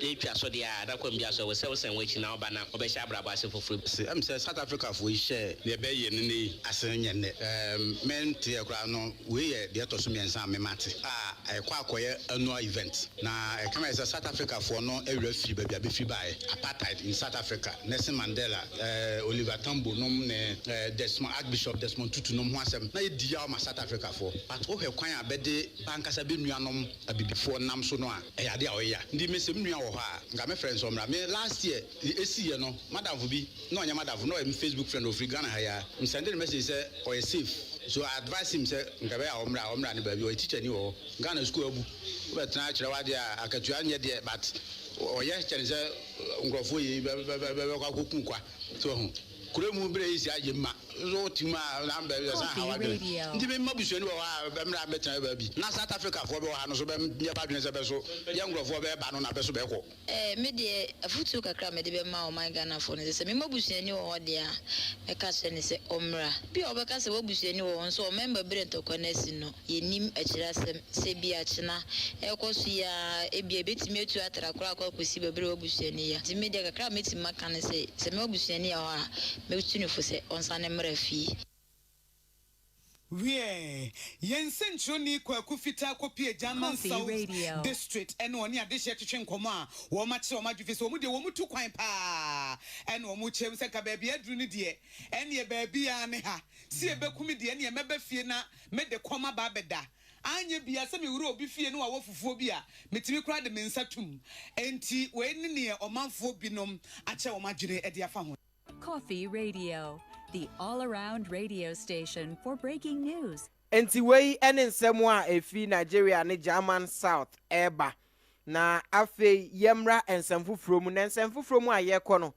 etwa so de a da kwam bia so wo se wo sen wachi na oba na obehya brabo ase foforo se am se South Africa fo share ne be ye ne asen nyenne men te akra no we ye de to so mensa me mate ekwa akoye annual event na kama se South Africa fo no ewura fi ba bia be fi bae apartheid in South Africa Nelson Mandela Oliver Tambo nom ne Archbishop Desmond Tutu nom ho asem na ye dia ma South Africa fo but o he kwan abede bankasa be nuanom abibifo nam so no a eyade a oya ndi mesem nua wo ho a nga me friends omra me last year esi ye no madam bi no nya madam no em Facebook friend of Ghana ha ya me send the message say o ye safe so I advise him say nga be omra ne ba bi o teacher ni wo Ghana school abu o be tana kire wade a akatua nye de but oye chenze ngrofo yi be kwa kokukwa so ho kure mu bre isi ajima so tima na be sa hawa de ndi be mabusu ni wa be mra betan ba bi na South Africa fo be wa no so be ye ba dwen se be so ye ngrofo be ba no na be so be ko me de afutu kakra me de be ma o my Ghana fo ne se me mabusu ni wo de a me ka se ne se omra bi o be ka se wabusu ni wo so member bre to konesi no ye nim akira se bi a china e ko su ya e bi e betimi etu atara kora ko kosi be bre wabusu ni ya ti me de kakra me ti maka ne se me wabusu ni ya wa me tu ni fo se onsa ne mra fi we yensen choni kwa kufita kopie German South District eno oni adehye twetwe nkoma a wo ma kire o ma dwufi so wo mu de wo mutu kwan pa eno mu chem se ka baabi aduru ni de ene baabi ya ne ha si ebekumi de ene meba fie na me de koma ba beda anye bia se me wuro obi fie no wa wofufuo bi a metimi kura de mensatum enti we ni ne omanfo binom ache o ma dwene e de afa ho Coffee Radio, the all-around radio station for breaking news. Enti wei ene nsɛm a efi Nigeria ne German South eba na afe yemra nsɛm foforo mu na nsɛm foforo mu a yɛkɔ no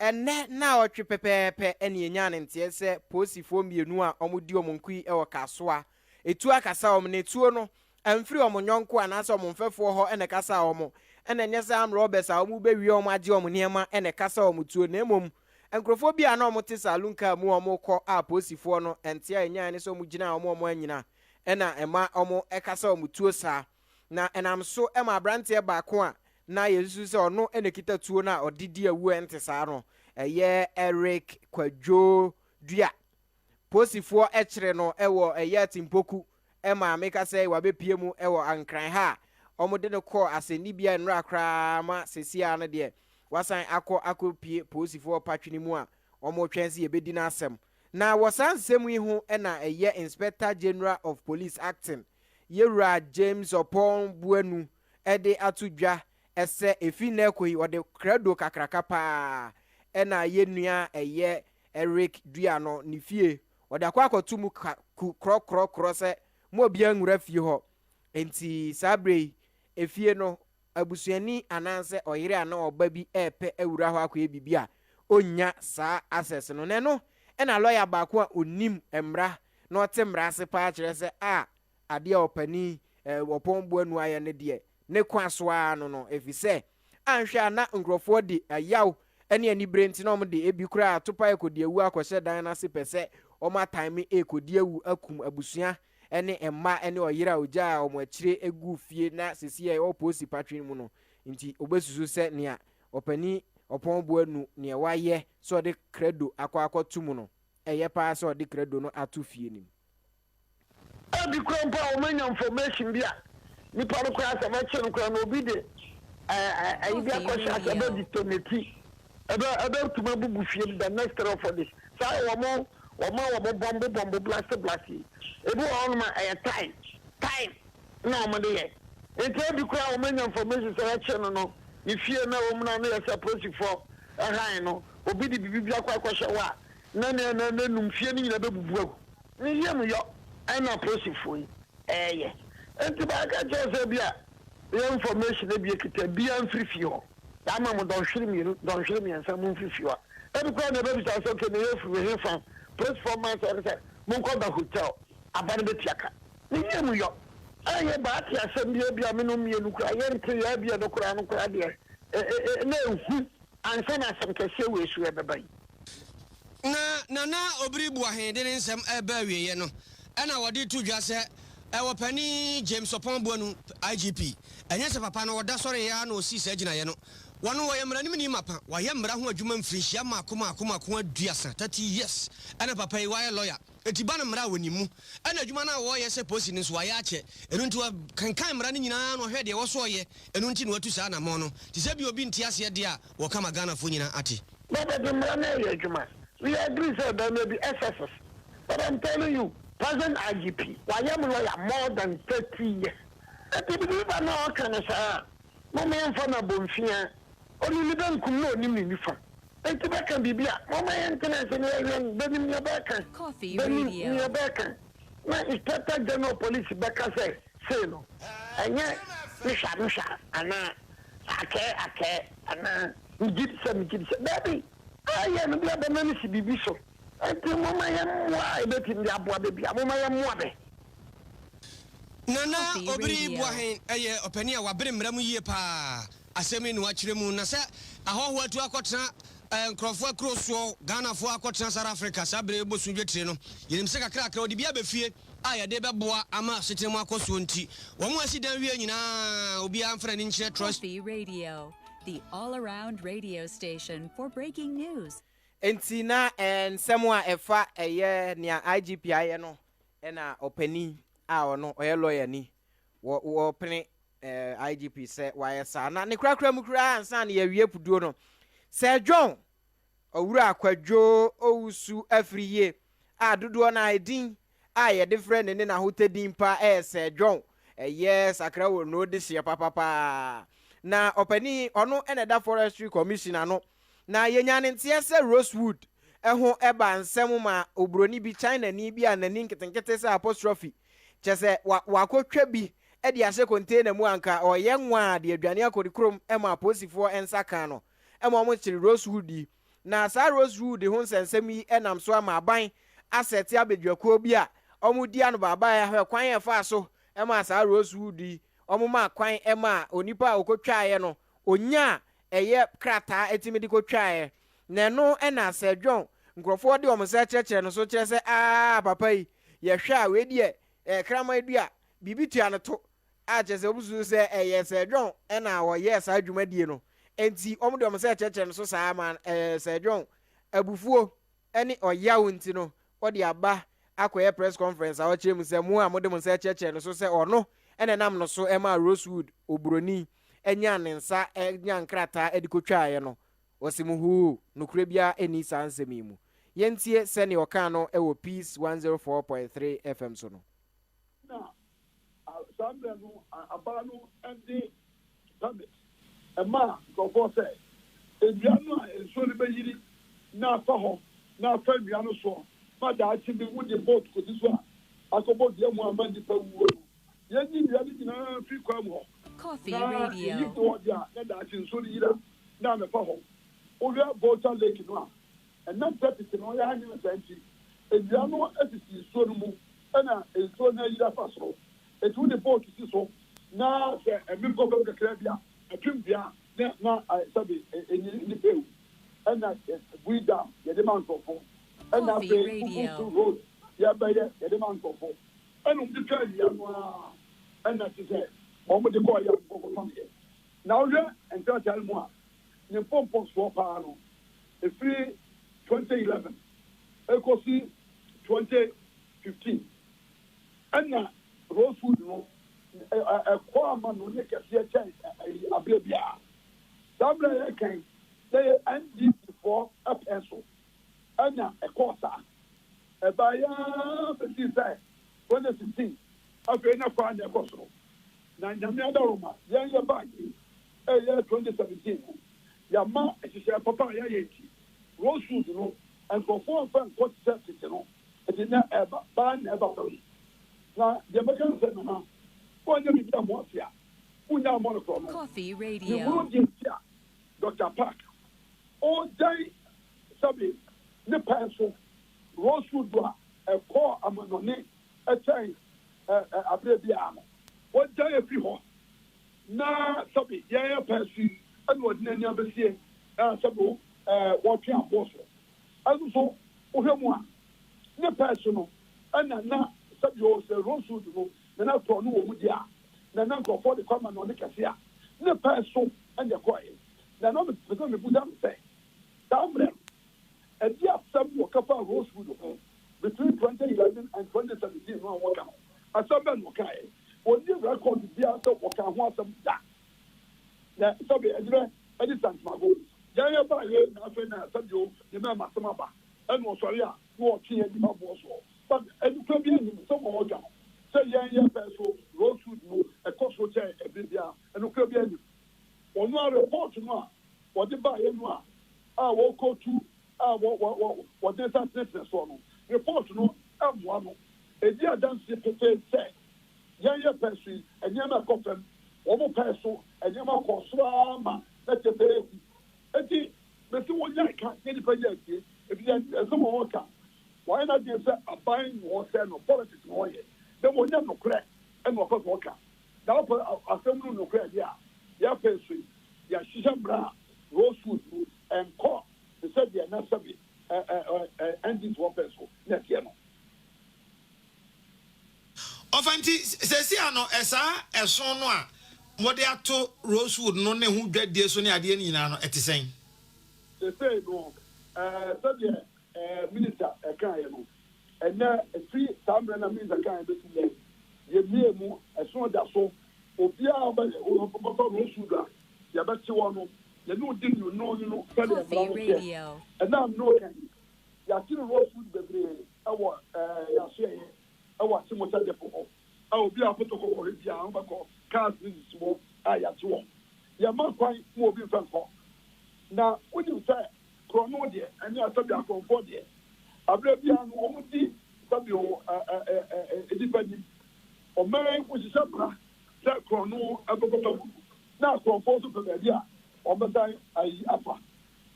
ene na ɔtwe pɛpɛɛpɛ ene enya ne nteɛ sɛ posifo mienu a ɔmodi ɔmonkui ɛwɔ Kasoa etu akasa ɔmo ne tuo no amfiri ɔmo nyɔnko anaasɛ ɔmo mfɛfoɔ hɔ ene kasa ɔmo ene nyɛ sɛ am robbers a ɔmo bewie ɔmo agye ɔmo nneɛma ene kasa ɔmo tuo na emom Encrophobia no mote salunka mu omo ko a posifo no entia enya ne so mu gina omo anyina ena ema omo ekasa omo tuo sa na enam so ema brante ba ko a na yesu se ono ene kita tuo na odidi awu ente sa no eye Eric Kwadwo dua posifo ekire no ewo eye timpoku ema meka se wa bepie mu ewo ankran ha omo de ne ko asenibia nra kra ma sesia no de wasan akopie posifo patwini mu a omo twense yebedi na asem na wasan semu yi ho na eye Inspector General of Police acting Yewura James Opon Buenu ede atudwa ese efi na ekoyi ode credo kakraka pa na yenua eye Eric Duano ni fie ode akwakotu mu krokro se mo obia nwura fie ho enti sabre efie no abusuani ananse oyire ana oba bi epe ewura ho akwa bibia onya saa access no ne no na lawyer ba ko onim emra na otemra se pa kire se a ade opani Opon Buenu aye ne de ne kwasoa no efise anhwe na nkrofo de ayaw ene ani brenti na omde ebi kura atopa ekodi ewu akohye dan na se pese oma time ekodi ewu akum abusua ene emma ene oyira oja omo akire egu fie na sesie oposi patwin mu no nti obesusu se nea opani Opon Buenu ne waye so de credo akwakotu mu no eye pa so de credo no atu fie nim abi krompa o manya information bia ni pa no kwa sa ma chenu kwa no obi de ayi bia ko sha sa be ditoneti ebe tuma bubu fie the next row for this sai wo mo bombo blast ebu on ma time na o mo de ye enti abi kwa o manya information sa chenu no ni fie na o mo na no yesa prosifo han no obi de bibia kwa sha wa na num fie ni nyina be bubu ni yem yo ana prosifo ye enti ba ga jose bia information e bia kita bia mfrifi ho ama mo don hwere mi ansa mo mfrifi ho ebi kwa na be bisa so ke ne yefu he fa performance or say mo ko da hotel abane betiaka ni yem yo aye ba ti asem bia me no mienu kura ye nte ya bia no kura de na ehu ansa na asem kese we su e bebai na obiri bua hende ne nsem eba wiye no ana wodi tudwa se ewopani James Opon Buenu IGP enye se papa no woda sore ya na osi se agina ye no wono wo yemra ni mini mapa wa yemra ho adwuma mfirihia makoma aduasa 30 years ana papa yi wa lawyer etiba na mra woni mu ana adwuma na wo ye se posi ni so wa ya che enu nti kankan mra ni nyina no hwe de wo so ye enu nti no watu sa na mo no ti se bi obi nti ase de a wo kama Ghana fo nyina ate baba de mra na ye adwuma we agree say there may be SSS but I'm telling you present IGP why am lawyer more than 30 years that people no can say mo me enfo na bonfia oni liban kum no ni nifa enti ba kan bibia mo me entrance ni yen benim ya ba kan Coffee Radio ya ba kan na Inspector General Police ba ka say no anya nisha ana ake ana ngid se baby aye no bia be na si bibi so enti mama ya mwa e beti ndi aboa be bia mama ya mwa be nana obiri buahen eye opani a wabere mramu yie pa asemi no akire mu na se ahoho atu akotena nkrofo akroso Ghana fo akotena South Africa sabre bosu dwetire no yenim se kakra kakra odi bia be fie aya de beboa ama setemu akoso nti wo mu asidan wie nyina obi amfra ni nkyere trust Radio, the all-around radio station for breaking news. Entina and somewhere efa eye near IGPI no ena opani a ono oye lawyer ni wo opene IGP se wayesa na ne krakra mu kra ansa na ye wie puduo no Sir John owura akwadwo owusu afriye a dodo na edin a ye different ne na hotedin pa Sir John yes akra wo no de sia papa na opani ono eneda forestry commissioner no na yenyane ntie se Rosewood eho eba nsem ma obroni bi China ni bi anani nketenkete se apostrophe chese wakotwa bi e de ase container mu anka oye nwa de aduane akodikrom ema aposifo ensaka no ema omo chiri Rosewood na sa Rosewood ho nsensem yi enam so ama aban aseti abedwakuo bi a omo di anu baba ya hwe kwan ye fa so ema sa Rosewood omo ma kwan ema onipa okotwa ye no onya eye krata etimedi ko twae na no ena Sir John nkrofo de omo se cheche no so kire se papa yi ye hwa we die krama edua bibi tua no to a chese obusu se eye Sir John ena wo yes adwumadie no enti omo de omo se cheche no so saa man Sir John abufuo eni oyawo nti no odi aba akoye press conference a wo kire mu se mu a mo de mo se cheche no so se ono ena nam no so ema Rosewood obroni enya nensa enya nkrata edikotwae no osimuhu nukure bia eni sansemi mu yentie sene oka no ewo Peace 104.3 FM so no na sambe no abanu endi tabe ema go say eduanu a enso ne beyiri na fa ho na fa eduanu so ma da achi bi wudi boat ko diso akobo dia mu amandi pa wuo yenyi eduanu nyina fi kwa mu ho Coffee Radio. Now, voter lake no, and not that no ya hanyar santi. And you know as it is so mu, and a so na ida faso. It would the boat is so. Now, a member of the Caribbean, a Pimbia, now I sabi in the bill, and that we down the demand for phone. And now the road, yeah, by the demand for phone. And on the trail, and that is it. Omo de ko ya ko ko now we and tell moi ne pompo so pa no e free 2011 e ko si 2015 ana Rosewood no e ko ama no ne ke se chen abia dabla e kan they NDP for up enso ana e ko sa e ba ya petit say 2015 afi na kwa na ko so na nyamia Roma yan ya bagi 2017 ya ma ehihia papa ya yeki Rosewood no and for fan court service no it na eba ban eba na the American said na onye bi da mo afia unya mo no Coffee Radio. Dr. Park all day sabi ne penso Rosewood do e ko amanone e chain abrebia no what day if you na sabi ya pesi and what nanya besie sabi what you boss also ohemu ne personal and na sabi o se Rosewood no na to no wo dia na go for the command on the kasia ne person and the coin na no because me put am say tamre e dia sabi o kafa Rosewood between 2011 and 2017 no work out asabe no kai on the record bia so waka ho asem da na sabi edire edisant mago ya ba ye na fe na sabi o de ma masema ba e no sori a no tie di ma bo so but edukwa bi ni so mo ga say ya peso Rosewood no e koso che e bia e no kwa bi ani onu report no a de ba ye no a wo ko tu a wo de sa sentence so no report no amwa no e di adanse pepe say ya person and ya na confirm omo person ɛnyɛma kɔ so ama na kyɛ sɛ ɛku enti mɛsi wɔnya ka ne nipa yɛ atie ebi ɛsɛm wɔn ka wɔayɛ na deɛ sɛ aban wɔn sɛ no politics na wɔyɛ dɛ wɔnya nokorɛ ɛna wɔpɛ sɛ wɔka na wɔpɛ asɛm no nokorɛ deɛ a yɛapɛ so yɛahyehyɛ mmara a rosewood ɛnkɔ te sɛ deɛ na sɛbi ɛndi to wɔpɛ so na ɛteɛ no ɔfanti sɛsi ano ɛsaa ɛso no a wɔde ato rosewood no ne ho dwadie so ne adeɛ nyinaa no ɛte sɛn sɛsei no sɛdeɛ minister ɛkaeɛ no ɛnɛ ɛfiri saa mmerɛ na minister kaeɛ bɛsi yɛ yɛmie mu ɛso da so obiara bɛtɔ rosewood a yɛbɛkye wɔ no yɛne odi ne no sɛdeɛ mmara no hyɛ ɛnam no kan yɛakye no rosewood bebree ɛwɔ yɛasoɛyɛ ɛwɔ akyemota depo hɔ a obi a foto kɔkɔre biara wobɛkɔ cars ne sisi hɔ a yɛakye wɔn yɛma kwan ma obi mfa nkɔ na wonim sɛ kurɔno deɛ ɛne asɛbi akorɔmfoɔ deɛ aberɛ biara no ɔmo di sɛbi ɛdipa nim ɔmɛn wohyehyɛ mmara sɛ kurɔno ɛbɛkɔtɔ mu na akorɔmfoɔ nso pɛ baabi a ɔbɛsan ayi afa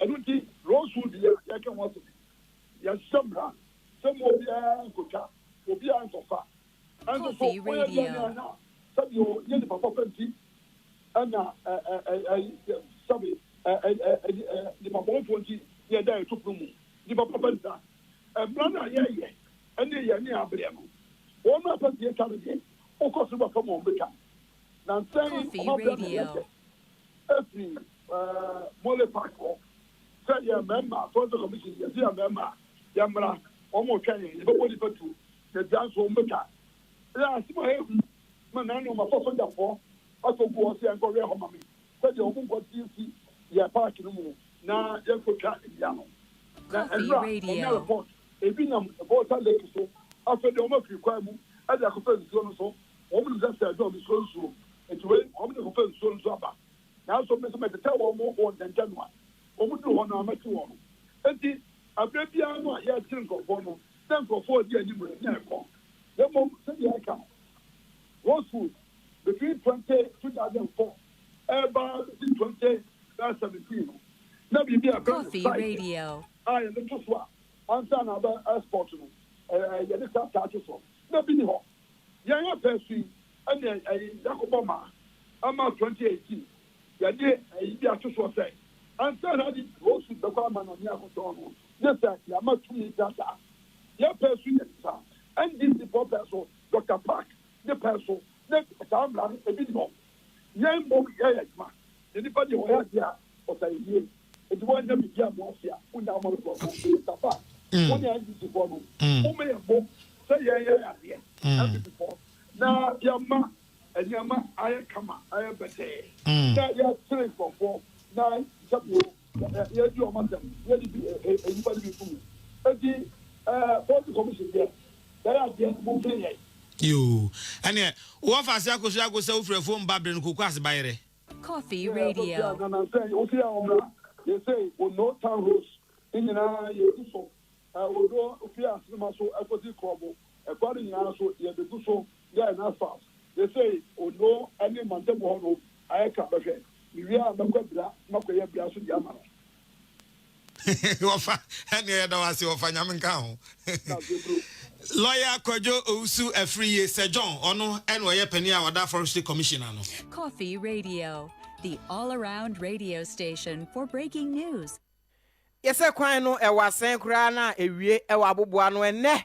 ɛno nti rosewood yɛ yɛka wɔn so yɛhyehyɛ mmara sɛ ma obiara nkotwa obiara nkɔfa ɛnso so wɔyɛ deɛ na sɛbi yɛ nipa papa nti ɛna sɛbi nipa bɔnfoɔ nti yɛ da ɛto funu mu nipa papa nta mmara no a yɛyɛ ɛne yɛ ne aberɛ no wɔn a pɛ deɛ ka no deɛ wokɔ so bɛfa ma wɔn bɛka na nsɛn ɔmabere no yɛkyɛ ɛfiri mole park hɔ sɛ yɛ mmarima tɔnso commission yɛsi yɛ mmarima yɛmmara wɔn a ɔtwa yɛn yɛbɛbɔ nipa tu yɛgya nso wɔn bɛka yɛ asem a ɛhu ma na ne ɔmafɔ sogyafoɔ atɔ gu hɔ sɛ yɛnkɔwɛ hɔ ma me sɛdeɛ ɔmo nkɔtie si yɛ park no mu na yɛnkɔtwa awia no na ɛnura ɔnya report ebi nam bɔɔta lake so afei deɛ ɔmo afiri kwan mu ɛde akɔfɛ nsuo no so wɔn mu sɛ sɛ ɛdɔm nsuo nti wei wɔn de kɔfɛ nsuo no so aba nanso mmɛ sɛ mɛtɛtɛ wɔn mo wɔ nkyɛnkyɛn no a wɔn duru hɔ no a mɛte wɔn no eti abirɛ biara no a yɛakyere nkurɔfoɔ no sɛ nkurɔfoɔ di anim rɛ nyɛ ɛkɔ na mmom sɛdeɛ ɛka no rosewood between 2004 ɛba 2017 no na biribi a Coffee Radio a yɛde to so a ansa na aba export no yɛde sa taate so na bi ni hɔ yɛn apɛ so yi ɛne yakobɔ ma ama 2018 yɛde bi ato so sɛ ansa na de rosewood bɛkɔ ama na ɔne akotɔ no ne sɛ yɛama tumi data yɛpɛ so yɛ sa ndc pɛ so dr park ne pɛ so ne saa mmara no ebi ni hɔ yɛn mbɔ yɛyɛ adwuma ne nipa deɛ wɔyɛ adeɛ a ɔsa yie eti wɔn nyɛ bibi a mo afi a wɔnyɛ ɔmo rekɔ ɔmo dr park wɔnyɛ ndc fɔ no wɔn yɛ mbɔ sɛ yɛyɛ adeɛ ndc fɔ na yɛma nneɛma ayɛ kama ayɛ bɛtɛɛ na yɛakyerɛ nkɔfoɔ na sɛbi yɛdi ɔmo asɛm yɛdi bi nipa de bi funu eti policy commission deɛ yɛyɛ adeɛ mo fɛ yɛ. Yo, and yeah, what I say, I go so for a phone babbling who cross by it. Coffee Radio. You say, well, no town rules in the eye, you so. We go if you ask them, so I put it crumble. According to also, you have to do so, yeah, and as fast. They say, oh, no, any month of one, I can't be fair. We are not going to not going to be a Yamana. And the other was your financial count. Lawyer Kojo Ousu Efriye Sejon ono NYE Penny Awada Forestry Commissioner no. Coffee Radio, the all-around radio station for breaking news. Yese kwan no e wasen kura na ewie e wa aboboa no ene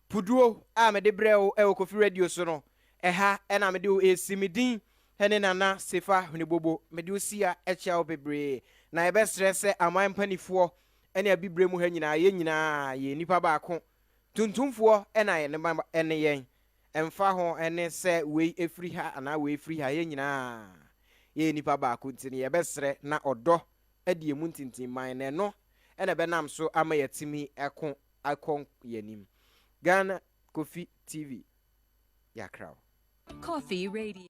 puduo a me de brɛw e Coffee Radio so no ɛha ɛna me de esimidin hene nana sefa hunibobo me de osia ɛkyɛw bebre na e bɛsrɛ sɛ aman panifoɔ ɛne abibre mu ha nyinaa ye nyinaa ye nipa baako tuntumfoɔ ɛna yɛ ne ba ɛne yɛn ɛmfa ho ɛne sɛ wei efiri ha ana wei efiri ha yɛn nyinaa yɛ nipa baako nti ne yɛbɛsrɛ na ɔdɔ ɛde emu ntintin man na no ɛna bɛnam so ama yɛtimi ɛko akɔ yɛnim Ghana Coffee TV Yakraw Coffee Radio.